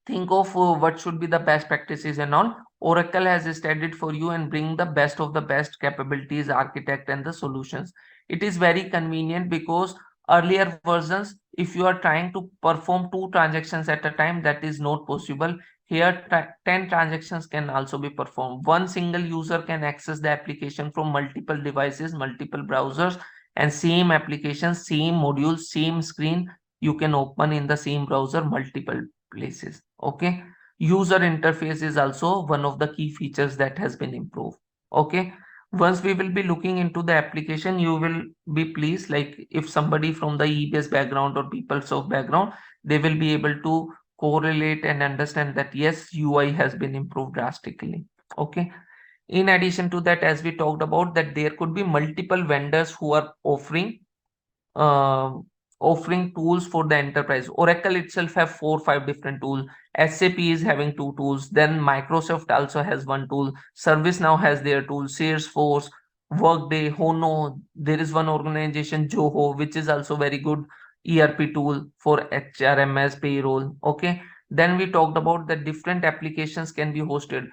think of what should be the best practices and all. Oracle has studied for you and bring the best of the best capabilities, architect and the solutions. It is very convenient because earlier versions, if you are trying to perform two transactions at a time, that is not possible. Here 10 transactions can also be performed. One single user can access the application from multiple devices, multiple browsers, and same application, same module, same screen you can open in the same browser multiple places. Okay, user interface is also one of the key features that has been improved. Okay, once we will be looking into the application, you will be pleased, like if somebody from the EBS background or PeopleSoft background, they will be able to correlate and understand that yes, UI has been improved drastically. Okay, in addition to that, as we talked about, that there could be multiple vendors who are uh, offering tools for the enterprise. Oracle itself have 4 5 different tools. SAP is having 2 tools. Then Microsoft also has one tool. ServiceNow has their tool. Salesforce, Workday, Hono. There is one organization, Joho, which is also very good ERP tool for HRMS payroll. Okay. Then we talked about the different applications can be hosted.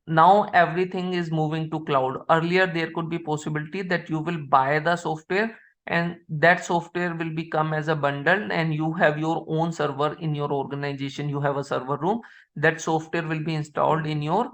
Now everything is moving to cloud. Earlier there could be possibility that you will buy the software and that software will become as a bundle and you have your own server in your organization. You have a server room. That software will be installed in your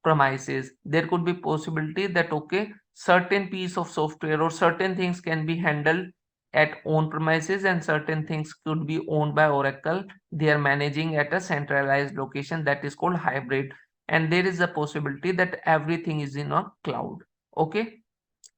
premises. There could be possibility that okay, certain piece of software or certain things can be handled at on premises and certain things could be owned by Oracle. They are managing at a centralized location, that is called hybrid. And there is a possibility that everything is in a cloud. Okay,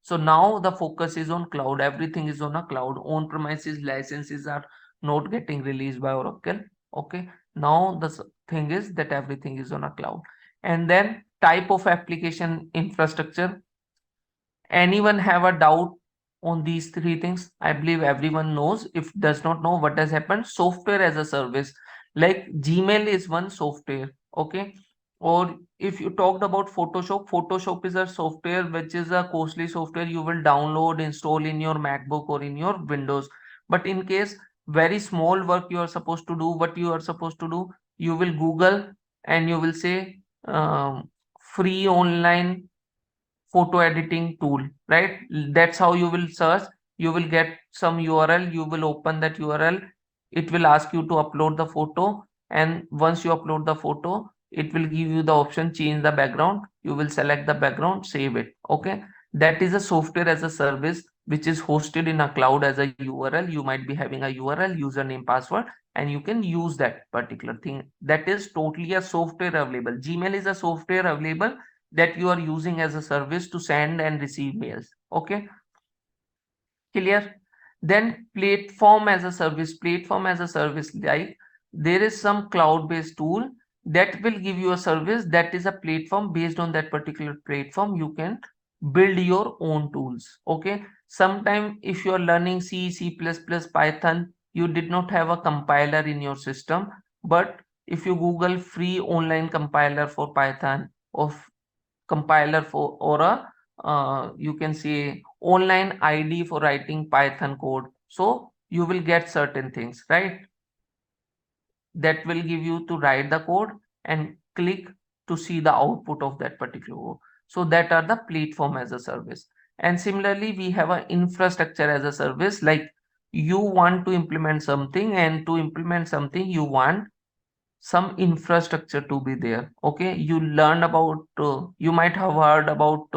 so now the focus is on cloud. Everything is on a cloud. On premises licenses are not getting released by Oracle. Okay, now the thing is that everything is on a cloud. And then type of application infrastructure. Anyone have a doubt on these three things? I believe everyone knows. If does not know what has happened, software as a service, like Gmail is one software. Okay, or if you talked about Photoshop, Photoshop is a software which is a costly software you will download, install in your MacBook or in your Windows. But in case very small work you are supposed to do, what you are supposed to do, you will Google and you will say free online photo editing tool, right? That's how you will search. You will get some URL, you will open that URL. It will ask you to upload the photo, and once you upload the photo, it will give you the option change the background. You will select the background, save it. Okay, that is a software as a service which is hosted in a cloud as a URL. You might be having a URL, username, password, and you can use that particular thing. That is totally a software available. Gmail is a software available that you are using as a service to send and receive mails. Okay, clear? Then platform as a service. Platform as a service, like there is some cloud based tool that will give you a service that is a platform. Based on that particular platform you can build your own tools. Okay, sometime if you are learning C++, Python, you did not have a compiler in your system, but if you Google free online compiler for Python or compiler for or a you can say online ID for writing Python code. So you will get certain things, right? That will give you to write the code and click to see the output of that particular code. So that are the platform as a service. And similarly, we have an infrastructure as a service, like you want to implement something, and to implement something you want some infrastructure to be there. Okay, you learned about, you might have heard about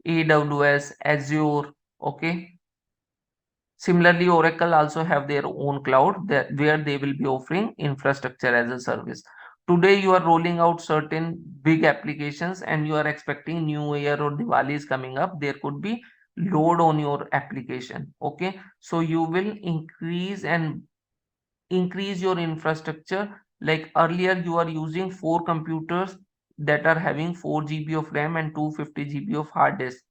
AWS, Azure. Okay, similarly, Oracle also have their own cloud that where they will be offering infrastructure as a service. Today, you are rolling out certain big applications and you are expecting New Year or Diwali is coming up. There could be load on your application. Okay, so you will increase your infrastructure. Like earlier, you are using 4 computers that are having 4 GB of RAM and 250 GB of hard disk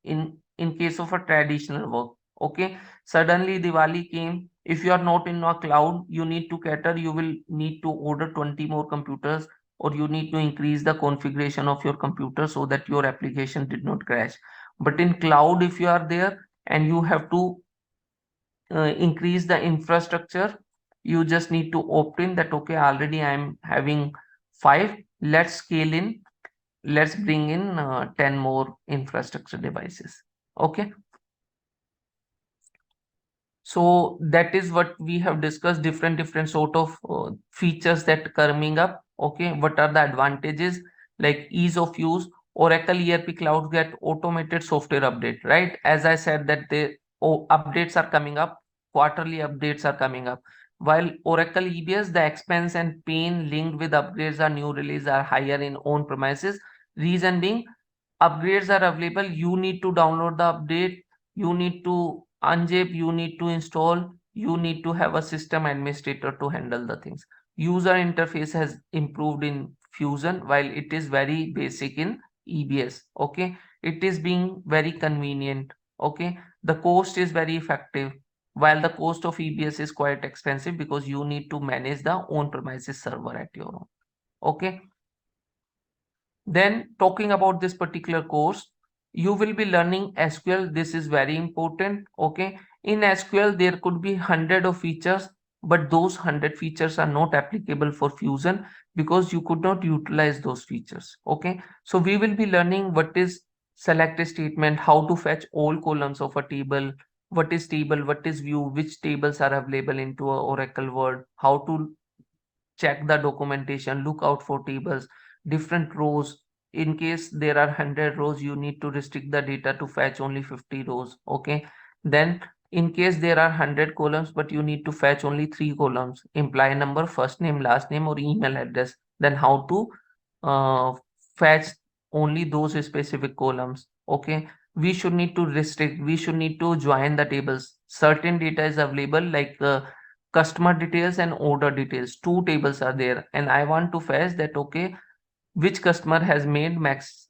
in case of a traditional work. Okay, suddenly Diwali came. If you are not in a cloud, you need to cater, you will need to order 20 more computers, or you need to increase the configuration of your computer so that your application did not crash. But in cloud, if you are there and you have to increase the infrastructure, you just need to opt in that, okay, already I'm having 5, let's scale in, let's bring in 10 more infrastructure devices. Okay, so that is what we have discussed, different sort of features that coming up. Okay, what are the advantages? Like ease of use. Oracle ERP cloud get automated software update, right? As I said that the updates are coming up, quarterly updates are coming up. While Oracle EBS, the expense and pain linked with upgrades or new release are higher in on premises. Reason being, upgrades are available, you need to download the update, you need to unzip, you need to install, you need to have a system administrator to handle the things. User interface has improved in Fusion while it is very basic in EBS. Okay, it is being very convenient. Okay, the cost is very effective, while the cost of EBS is quite expensive because you need to manage the on premises server at your own. Okay, then talking about this particular course, you will be learning SQL. This is very important. Okay. In SQL, there could be 100 of features, but those 100 features are not applicable for Fusion because you could not utilize those features. Okay. So we will be learning what is select a statement, how to fetch all columns of a table, what is view, which tables are available into a Oracle Word, how to check the documentation, look out for tables, different rows. In case there are 100 rows, you need to restrict the data to fetch only 50 rows. Okay, then in case there are 100 columns but you need to fetch only 3 columns, employee number, first name, last name, or email address, then how to uh, fetch only those specific columns. Okay, we should need to restrict, we should need to join the tables. Certain data is available like customer details and order details, 2 tables are there, and I want to fetch that, okay, which customer has made max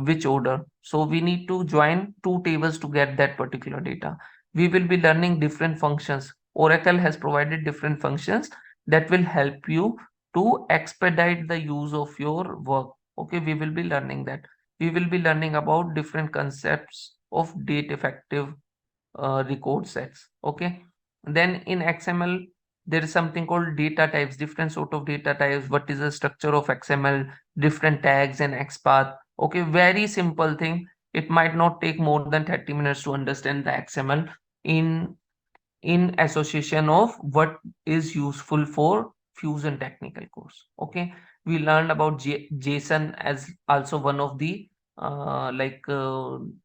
which order. So we need to join 2 tables to get that particular data. We will be learning different functions. Oracle has provided different functions that will help you to expedite the use of your work. Okay, we will be learning that. We will be learning about different concepts of date effective record sets. Okay, then in XML there is something called data types, different sort of data types, what is the structure of XML, different tags and XPath. Okay, very simple thing. It might not take more than 30 minutes to understand the XML in association of what is useful for Fusion technical course. Okay, we learned about JSON as also one of the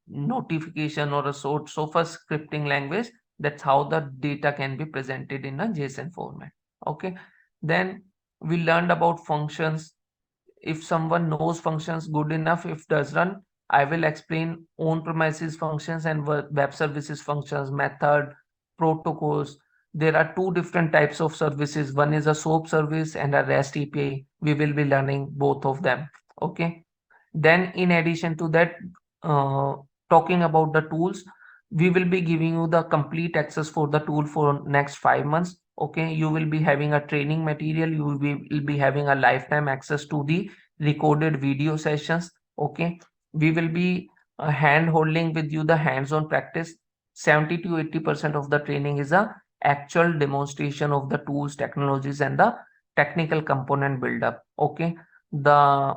notification or a sort of a scripting language. That's how the data can be presented in a JSON format. Okay, then we learned about functions. If someone knows functions good enough, if does run, I will explain on premises functions and web services functions, method, protocols. There are 2 different types of services, one is a SOAP service and a REST API. We will be learning both of them. Okay, then in addition to that, uh, talking about the tools, we will be giving you the complete access for the tool for next 5 months. Okay, you will be having a training material, will be having a lifetime access to the recorded video sessions. Okay, we will be hand holding with you the hands-on practice. 70 to 80% of the training is a actual demonstration of the tools, technologies, and the technical component build-up. Okay, the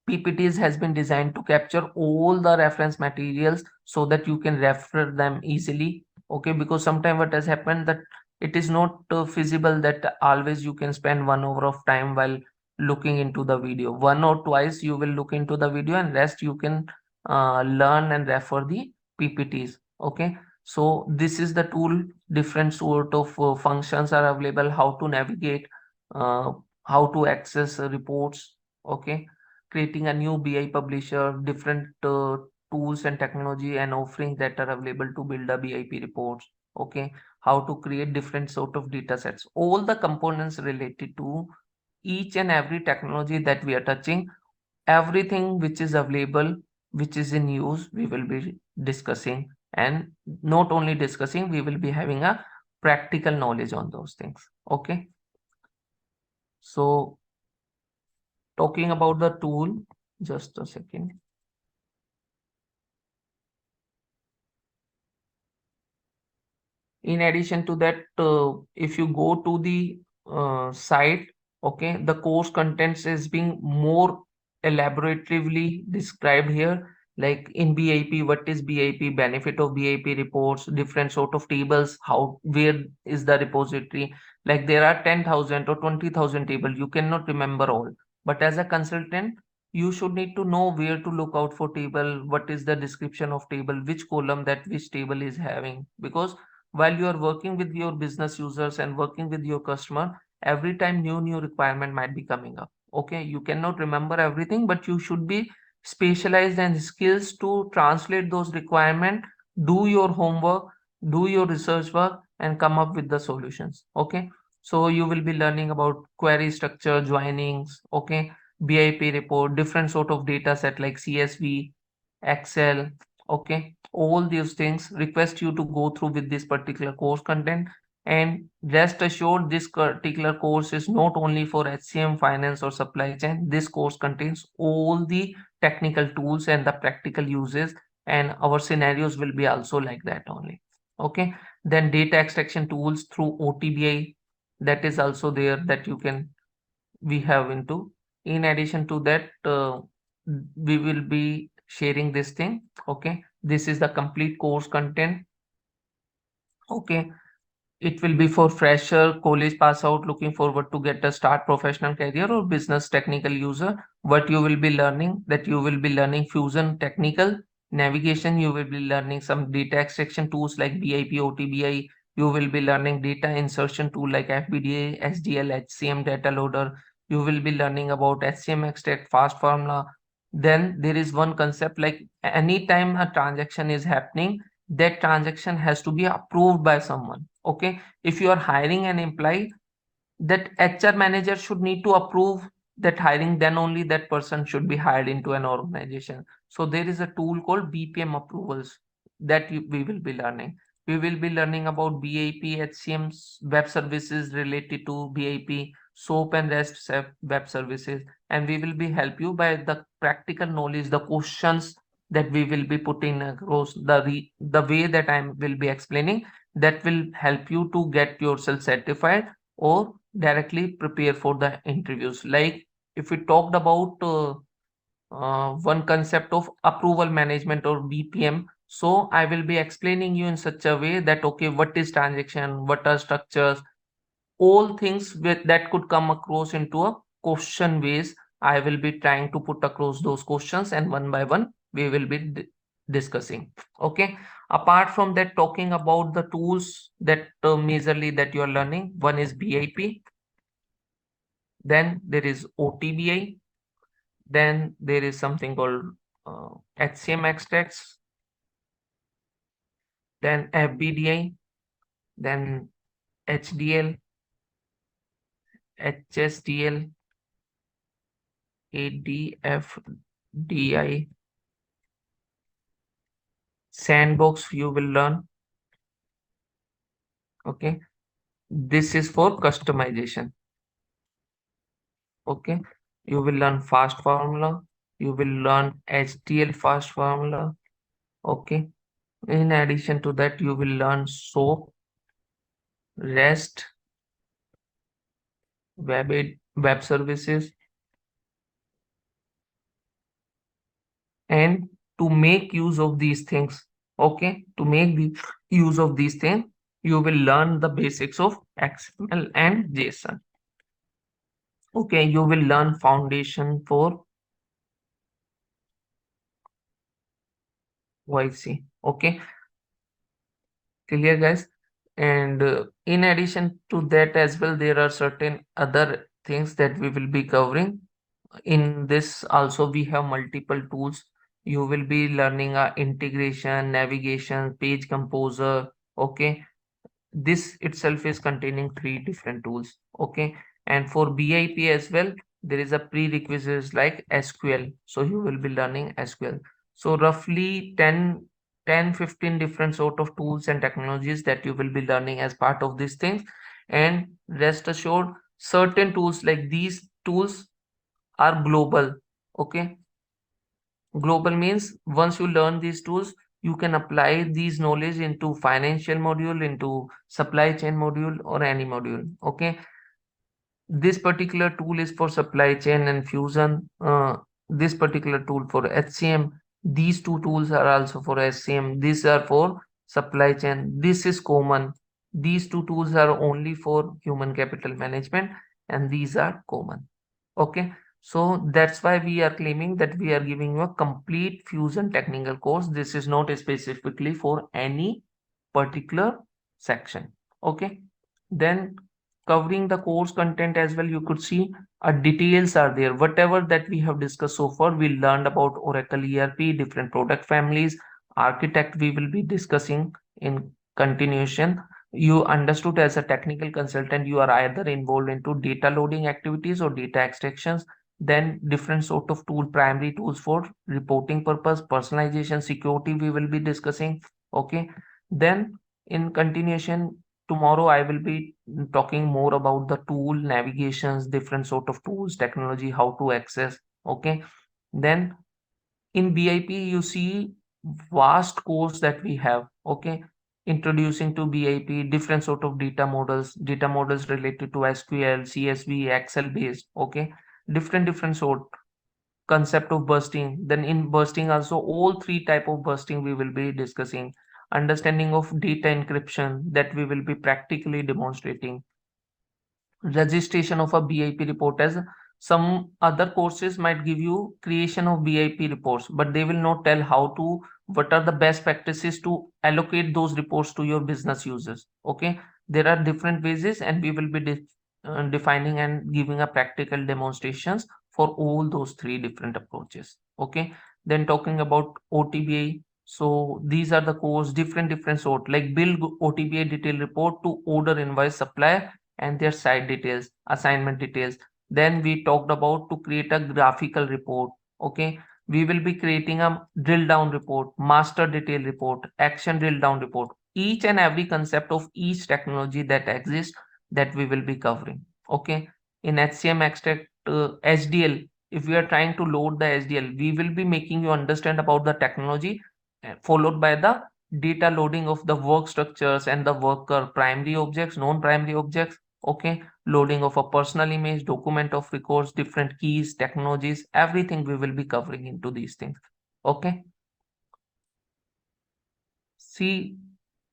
PPTs has been designed to capture all the reference materials so that you can refer them easily. Okay, because sometimes what has happened that it is not feasible that always you can spend 1 hour of time while looking into the video. One or twice you will look into the video, and rest you can learn and refer the PPTs. Okay, so this is the tool. Different sort of functions are available, how to navigate, uh, how to access reports. Okay, creating a new BI publisher, different tools and technology and offerings that are available to build a BIP reports. Okay, how to create different sort of data sets, all the components related to each and every technology that we are touching, everything which is available, which is in use, we will be discussing. And not only discussing, we will be having a practical knowledge on those things. Okay, so talking about the tool, just a second. In addition to that, if you go to the site, okay, the course contents is being more elaboratively described here. Like in BIP, what is BIP, benefit of BIP reports, different sort of tables, how, where is the repository. Like there are 10,000 or 20,000 tables, you cannot remember all. But as a consultant, you should need to know where to look out for table, what is the description of table, which column that which table is having. Because while you are working with your business users and working with your customer, every time new requirement might be coming up. Okay, you cannot remember everything, but you should be specialized and skills to translate those requirement, do your homework, do your research work, and come up with the solutions. Okay, so you will be learning about query structure, joinings. Okay, BIP report, different sort of data set like CSV, Excel. Okay, all these things request you to go through with this particular course content. And rest assured, this particular course is not only for HCM, finance, or supply chain. This course contains all the technical tools and the practical uses, and our scenarios will be also like that only. Okay, then data extraction tools through OTBI, that is also there, that you can, we have into. In addition to that, we will be sharing this thing. Okay, this is the complete course content. Okay, it will be for fresher, college pass out, looking forward to get a start professional career, or business technical user. What you will be learning, that you will be learning Fusion technical navigation. You will be learning some data extraction tools like BIP, OTBI. You will be learning data insertion tool like FBDA, SDL, HCM data loader. You will be learning about HCM extract, fast formula. Then there is one concept like anytime a transaction is happening, that transaction has to be approved by someone. Okay, if you are hiring an employee, that HR manager should need to approve that hiring, then only that person should be hired into an organization. So there is a tool called BPM approvals that we will be learning. We will be learning about BIP, HCM's web services related to BIP, SOAP and REST web services, and we will be help you by the practical knowledge, the questions that we will be putting across, the way that I will be explaining, that will help you to get yourself certified or directly prepare for the interviews. Like if we talked about one concept of approval management or BPM, so I will be explaining you in such a way that okay, what is transaction, what are structures, all things that could come across into a question ways. I will be trying to put across those questions, and one by one we will be discussing. Okay, apart from that, talking about the tools that majorly that you are learning, one is BIP, then there is OTBI, then there is something called HCM extracts, then FBDI, then HDL, HSDL, ADFDI, sandbox you will learn. Okay, this is for customization. Okay, you will learn fast formula, you will learn HDL fast formula. Okay, in addition to that, you will learn SOAP, REST, web services. And to make use of these things, okay, to make the use of these things, You will learn the basics of XML and JSON. Okay, you will learn foundation for YC. Okay, clear, guys? And in addition to that as well, there are certain other things that we will be covering. In this also we have multiple tools. You will be learning integration, navigation, page composer. Okay, this itself is containing three different tools. Okay, and for BIP as well, there is a prerequisites like SQL, so you will be learning SQL. So roughly 10 15 different sort of tools and technologies that you will be learning as part of these things. And rest assured, certain tools like these tools are global. Okay, global means once you learn these tools, you can apply these knowledge into financial module, into supply chain module, or any module. Okay, this particular tool is for supply chain and fusion. This particular tool for HCM. These two tools are also for HCM. These are for supply chain. This is common. These two tools are only for human capital management, and these are common. Okay, so that's why we are claiming that we are giving you a complete fusion technical course. This is not specifically for any particular section. Okay, then covering the course content as well, you could see details are there. Whatever that we have discussed so far, we learned about Oracle ERP, different product families, architect we will be discussing in continuation. You understood as a technical consultant, you are either involved into data loading activities or data extractions. Then different sort of tool, primary tools for reporting purpose, personalization, security we will be discussing. Okay, then in continuation, tomorrow I will be talking more about the tool navigations, different sort of tools, technology, how to access. Okay, then in BIP you see vast course that we have. Okay, introducing to BIP, different sort of data models related to SQL, CSV, Excel based. Okay, different sort concept of bursting. Then in bursting also, all three type of bursting we will be discussing. Understanding of data encryption that we will be practically demonstrating. Registration of a BIP report, as some other courses might give you creation of BIP reports, but they will not tell how to, what are the best practices to allocate those reports to your business users. Okay, there are different ways, and we will be defining and giving a practical demonstrations for all those three different approaches. Okay, then talking about OTBA. So these are the course, different sort, like build OTBA detailed report to order, invoice, supplier, and their site details, assignment details. Then we talked about to create a graphical report. Okay, we will be creating a drill down report, master detail report, action drill down report. Each and every concept of each technology that exists, that we will be covering. Okay, in HCM extract HDL, if we are trying to load the HDL, we will be making you understand about the technology, followed by the data loading of the work structures and the worker, primary objects, non-primary objects. Okay, loading of a personal image, document of records, different keys, technologies, everything we will be covering into these things. Okay, see,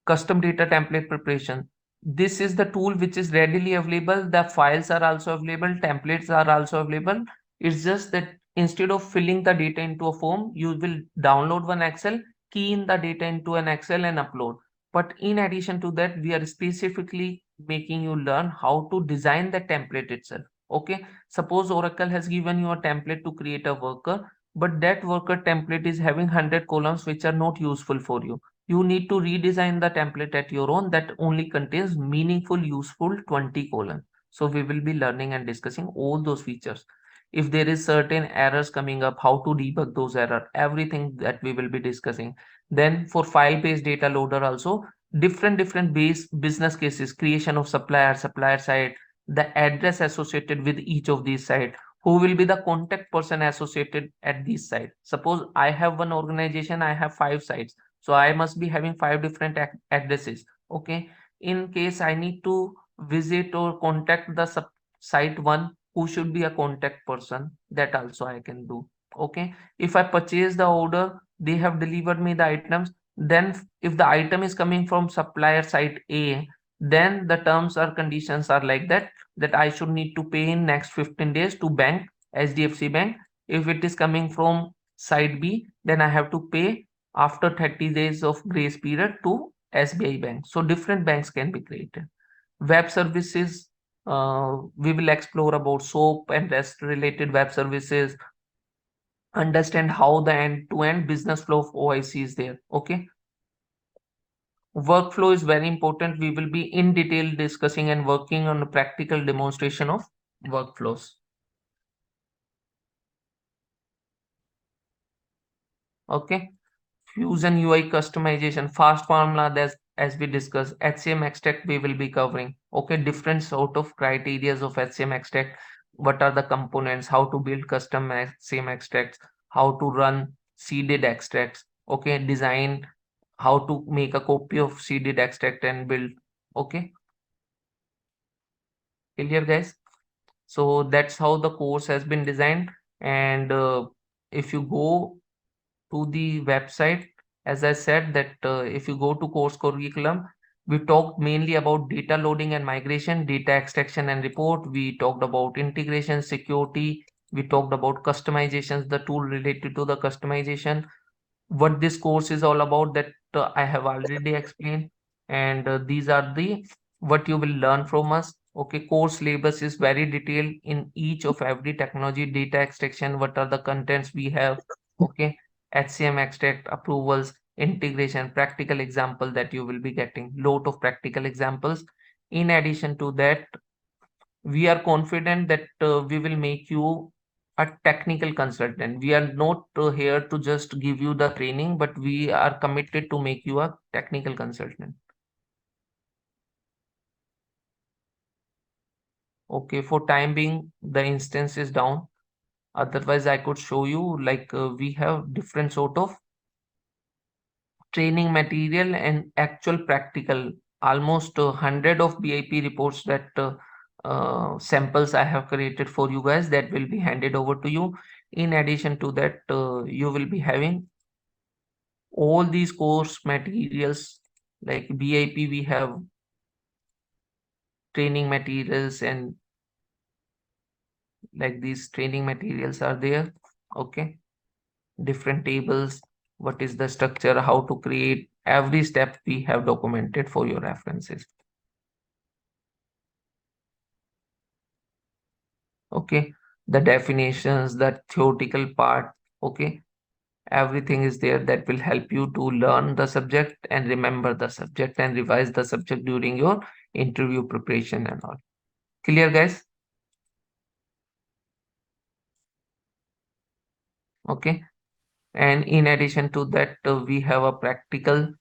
custom data template preparation. This is the tool which is readily available. The files are also available, templates are also available. It's just that instead of filling the data into a form, you will download one Excel, key in the data into an Excel and upload. But in addition to that, we are specifically making you learn how to design the template itself. Okay, suppose Oracle has given you a template to create a worker, but that worker template is having 100 columns which are not useful for you. You need to redesign the template at your own that only contains meaningful, useful 20 columns. So we will be learning and discussing all those features. If there is certain errors coming up, how to debug those errors, everything that we will be discussing. Then for file-based data loader also, different base business cases, creation of supplier side, the address associated with each of these site, who will be the contact person associated at these site. Suppose I have one organization, I have 5 sites, so I must be having 5 different addresses. Okay, in case I need to visit or contact the site one, who should be a contact person, that also I can do. Okay, if I purchase the order, they have delivered me the items, Then if the item is coming from supplier side A, then the terms or conditions are like that I should need to pay in next 15 days to bank, HDFC Bank. If it is coming from side B, then I have to pay after 30 days of grace period to SBI Bank. So different banks can be created. Web services, we will explore about SOAP and REST related web services, understand how the end-to-end business flow of OIC is there. Okay. Workflow is very important. We will be in detail discussing and working on a practical demonstration of workflows. Okay. Fusion UI customization, fast formula, that's as we discussed. HCM extract we will be covering. Okay, different sort of criterias of HCM extract. What are the components? How to build custom HCM extracts? How to run seeded extracts? Okay, design how to make a copy of seeded extract and build. Okay, clear guys? So that's how the course has been designed. And if you go to the website, as I said that if you go to course curriculum, we talked mainly about data loading and migration, data extraction and report. We talked about integration, security. We talked about customizations, the tool related to the customization. What this course is all about, that I have already explained, and these are the what you will learn from us. Okay, course syllabus is very detailed in each of every technology, data extraction, what are the contents we have. Okay, HCM extract, approvals, integration, practical example that you will be getting, lot of practical examples. In addition to that, we are confident that we will make you a technical consultant. We are not here to just give you the training, but we are committed to make you a technical consultant. Okay, for time being, the instance is down. Otherwise, I could show you like we have different sort of training material and actual practical, almost 100 of BIP reports that samples I have created for you guys that will be handed over to you. In addition to that, you will be having all these course materials like BIP. We have training materials, and like these training materials are there. Okay, different tables, what is the structure, how to create, every step we have documented for your references. Okay, the definitions, the theoretical part. Okay, everything is there that will help you to learn the subject and remember the subject and revise the subject during your interview preparation and all. Clear guys? Okay, and in addition to that, we have a practical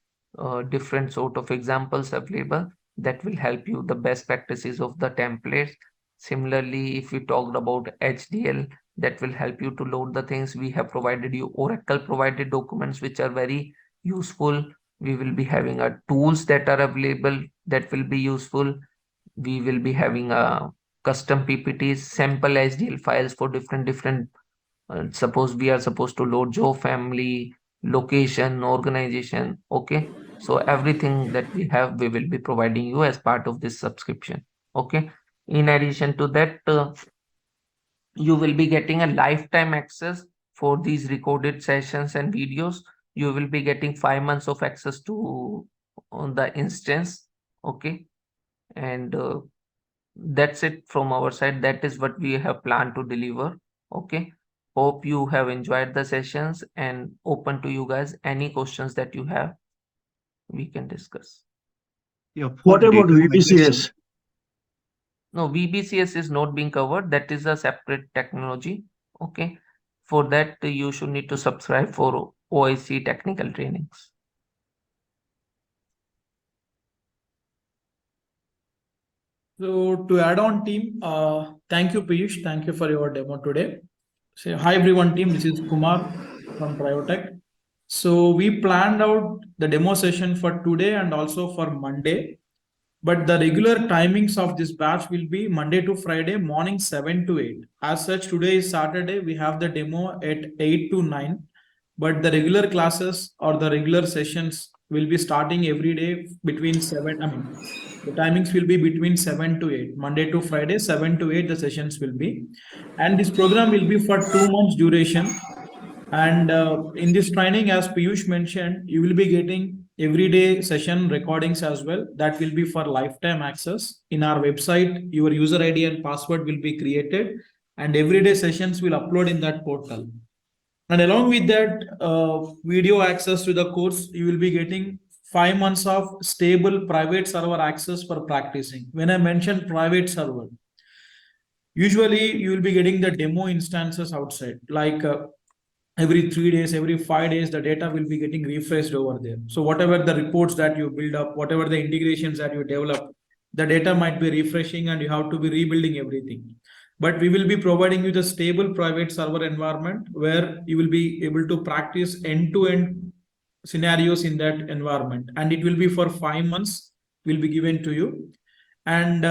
different sort of examples available that will help you the best practices of the templates. Similarly, if we talked about HDL, that will help you to load the things. We have provided you Oracle provided documents which are very useful. We will be having tools that are available that will be useful. We will be having custom PPTs, sample HDL files for different suppose we are supposed to load job, family, location, organization. Okay, so everything that we have, we will be providing you as part of this subscription. Okay, in addition to that, you will be getting a lifetime access for these recorded sessions and videos. You will be getting 5 months of access to on the instance. Okay, and that's it from our side. That is what we have planned to deliver. Okay, hope you have enjoyed the sessions, and open to you guys. Any questions that you have, we can discuss. Yeah, for What about data migration. VBCS? No, VBCS is not being covered. That is a separate technology. Okay, for that you should need to subscribe for OIC technical trainings. So to add on team, thank you Piyush, thank you for your demo today. Say hi everyone team, this is Kumar from Triotech. So we planned out the demo session for today and also for Monday, but the regular timings of this batch will be Monday to Friday morning 7 to 8. As such, today is Saturday, we have the demo at 8 to 9. but the regular classes or the regular sessions will be starting every day between 7, I mean, the timings will be between 7 to 8, Monday to Friday, 7 to 8, the sessions will be. And this program will be for 2 months duration. And in this training, as Piyush mentioned, you will be getting everyday session recordings as well. That will be for lifetime access. In our website, your user ID and password will be created, and everyday sessions will upload in that portal. And along with that, video access to the course, you will be getting 5 months of stable private server access for practicing. When I mention private server, usually you will be getting the demo instances outside, like every 3 days, every 5 days, the data will be getting refreshed over there. So whatever the reports that you build up, whatever the integrations that you develop, the data might be refreshing and you have to be rebuilding everything. But we will be providing you the stable private server environment where you will be able to practice end-to-end scenarios in that environment. And it will be for 5 months, will be given to you. And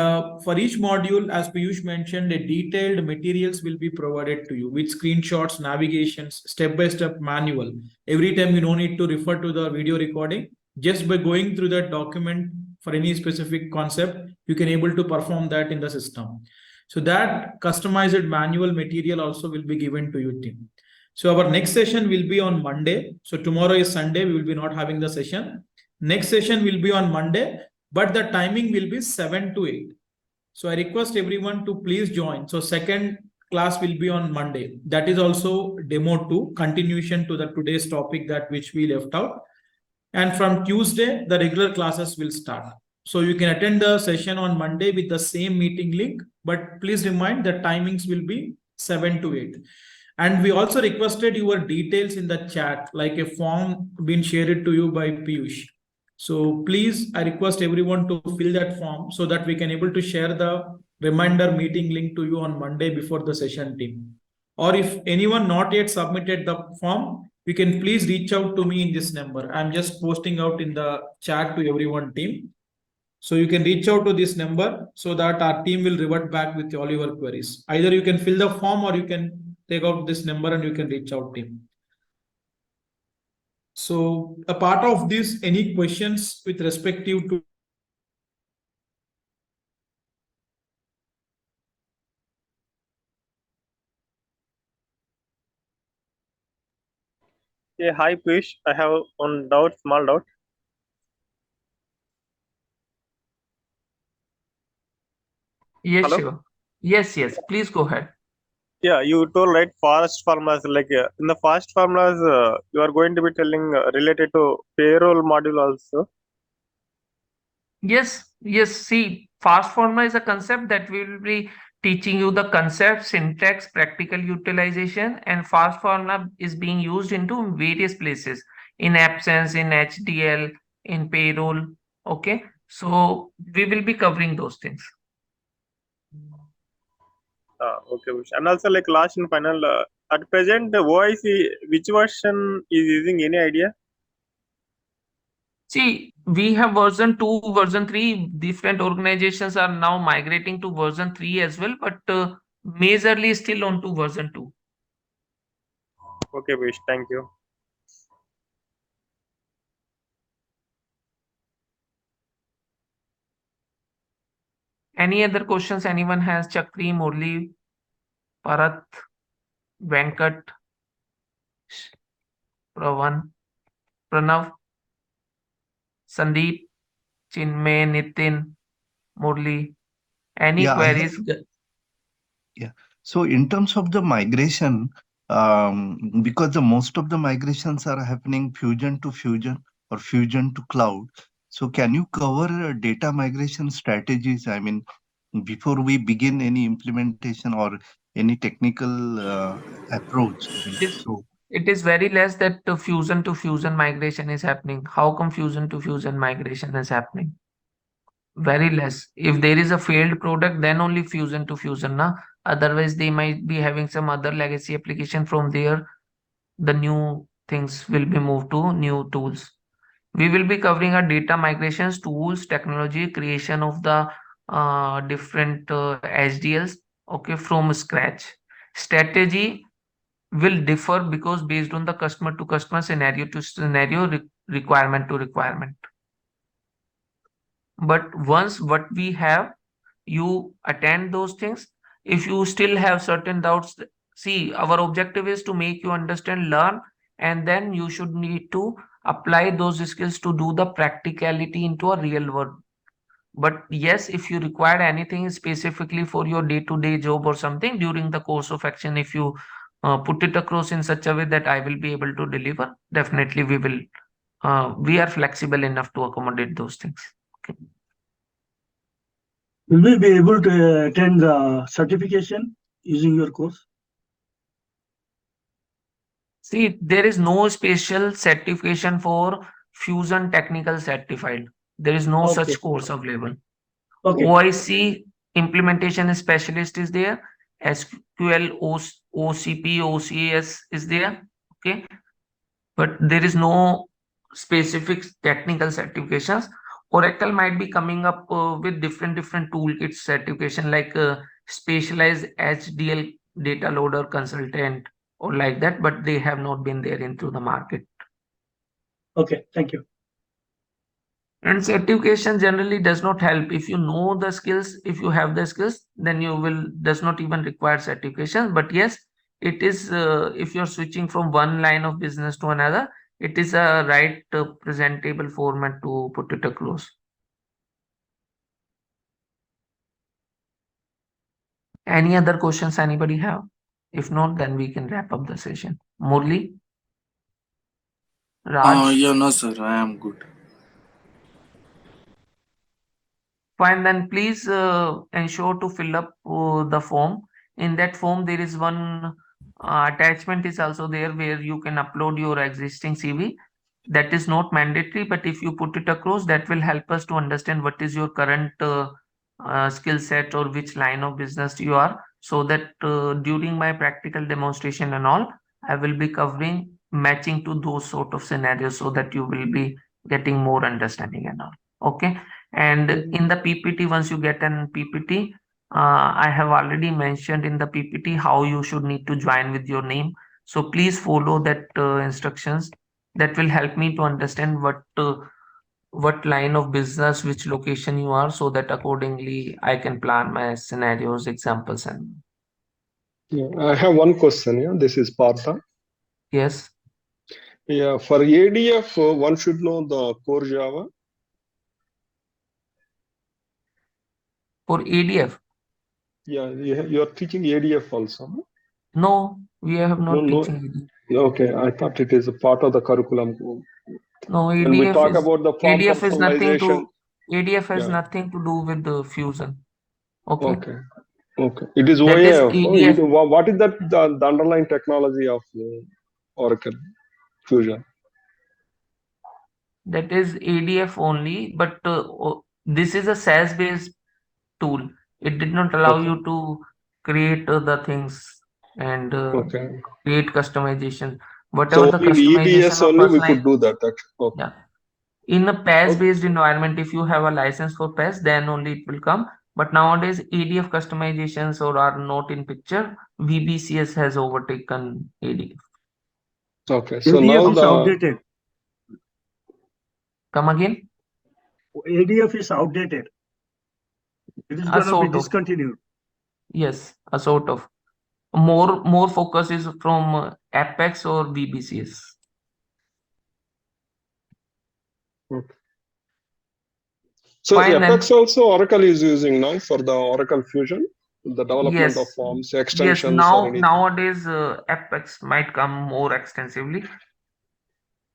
for each module, as Piyush mentioned, a detailed materials will be provided to you with screenshots, navigations, step-by-step manual. Every time you don't need to refer to the video recording, just by going through that document for any specific concept, you can able to perform that in the system. So that customized manual material also will be given to you, team. So our next session will be on Monday. So tomorrow is Sunday, we will be not having the session. Next session will be on Monday, but the timing will be 7 to 8. So I request everyone to please join. So second class will be on Monday. That is also demo 2, continuation to the today's topic that which we left out. And from Tuesday, the regular classes will start. So you can attend the session on Monday with the same meeting link, but please remind the timings will be 7 to 8. And we also requested your details in the chat, like a form being shared to you by Piyush. So please, I request everyone to fill that form so that we can able to share the reminder meeting link to you on Monday before the session, team. Or if anyone not yet submitted the form, you can please reach out to me in this number. I'm just posting out in the chat to everyone, team. So you can reach out to this number so that our team will revert back with all your queries. Either you can fill the form or you can take out this number and you can reach out, team. So a part of this, any questions with respective to Yeah, hi Piyush. I have one doubt, small doubt. Yes, Hello? Shiva. Yes, please go ahead. Yeah, you told right fast formulas. Like in the fast formulas, you are going to be telling related to payroll module also. Yes. See, fast formula is a concept that will be teaching you the concept, syntax, practical utilization, and fast formula is being used into various places in absence, in HDL, in payroll. Okay, so we will be covering those things. Okay, Piyush. And also like last and final, at present, the OIC, which version is using any idea? See, we have version 2, version 3. Different organizations are now migrating to version 3 as well, but majorly still on to version 2. Okay, Piyush. Thank you. Any other questions anyone has? Chakri, Murli, Parat, Venkat, Pravan, Pranav, Sandeep, Chinmay, Nitin, Murli. Any Yeah, I have, queries? yeah. So in terms of the migration, because the most of the migrations are happening fusion to fusion or fusion to cloud. So can you cover data migration strategies? I mean, before we begin any implementation or any technical approach. I mean, It is, so it is very less that the fusion to fusion migration is happening. How come fusion to fusion migration is happening? Very less. If there is a failed product, then only fusion to fusion, na. Otherwise, they might be having some other legacy application from there. The new things will be moved to new tools. We will be covering our data migrations, tools, technology, creation of the different HDLs, okay, from scratch. Strategy, will differ because based on the customer to customer, scenario to scenario, requirement to requirement. But once what we have, you attend those things. If you still have certain doubts, see, our objective is to make you understand, learn, and then you should need to apply those skills to do the practicality into a real world. But yes, if you require anything specifically for your day-to-day job or something during the course of action, if you put it across in such a way that I will be able to deliver, definitely we will. We are flexible enough to accommodate those things. Okay. Will we be able to attend the certification using your course? See, there is no special certification for Fusion Technical Certified. There is no Okay. such course available. Okay. OIC implementation specialist is there. SQL, OCP, OCAS is there. Okay. But there is no specific technical certifications. Oracle might be coming up with different toolkits certification like specialized HDL data loader consultant or like that, but they have not been there into the market. Okay, thank you. And certification generally does not help. If you know the skills, if you have the skills, then you will does not even require certification. But yes, it is if you're switching from one line of business to another, it is a right presentable format to put it across. Any other questions anybody have? If not, then we can wrap up the session. Murli? Raj? Yeah, no, sir, I am good. Fine, then please ensure to fill up the form. In that form, there is one attachment is also there where you can upload your existing CV. That is not mandatory, but if you put it across, that will help us to understand what is your current skill set or which line of business you are, so that during my practical demonstration and all, I will be covering matching to those sort of scenarios so that you will be getting more understanding and all. Okay. And in the PPT, once you get an PPT, I have already mentioned in the PPT how you should need to join with your name. So please follow that instructions. That will help me to understand what line of business, which location you are, so that accordingly I can plan my scenarios, examples, and Yeah, I have one question. Yeah, this is Partha. yes. Yeah, for ADF, one should know the core Java. For ADF, Yeah, you are teaching ADF also. No? no, we have No, not no. teaching ADF. Okay, I thought it is a part of the curriculum. No, When we ADF talk is about the form nothing personalization, to ADF has yeah. nothing to do with the Fusion. Okay. Okay. Okay. It is That is OAF. ADF. What is that the underlying technology of Oracle Fusion? That is ADF only, but this is a SaaS-based tool. It did not allow Okay. you to create the things and Okay. create customization. Whatever So the only in EBS customization or only we personalization, could do that. Okay. yeah. In a Okay. PaaS-based environment, if you have a license for PaaS, then only it will come. But nowadays, ADF customizations or are not in picture. VBCS has overtaken ADF. Okay. So ADF now is the outdated. Come again? ADF is outdated. It is A going to be sort of. discontinued. Yes, a sort of. More focus is from Apex or VBCS. okay. So Fine Apex then. also Oracle is using now for the Oracle Fusion, the development of Yes, forms, yes. extensions, or anything. Nowadays, Apex might come more extensively.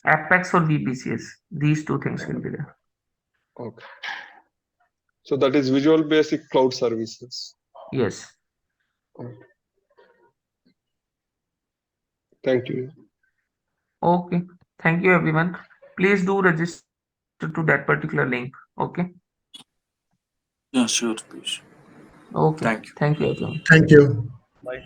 Apex or VBCS, these two things will be there. Okay. So that is Visual Basic Cloud Services. Yes. Okay. Thank you. Okay. Thank you, everyone. Please do register to that particular link. Okay. Yeah, sure, please. Okay. Thank you. Thank you, everyone. Thank you. Bye.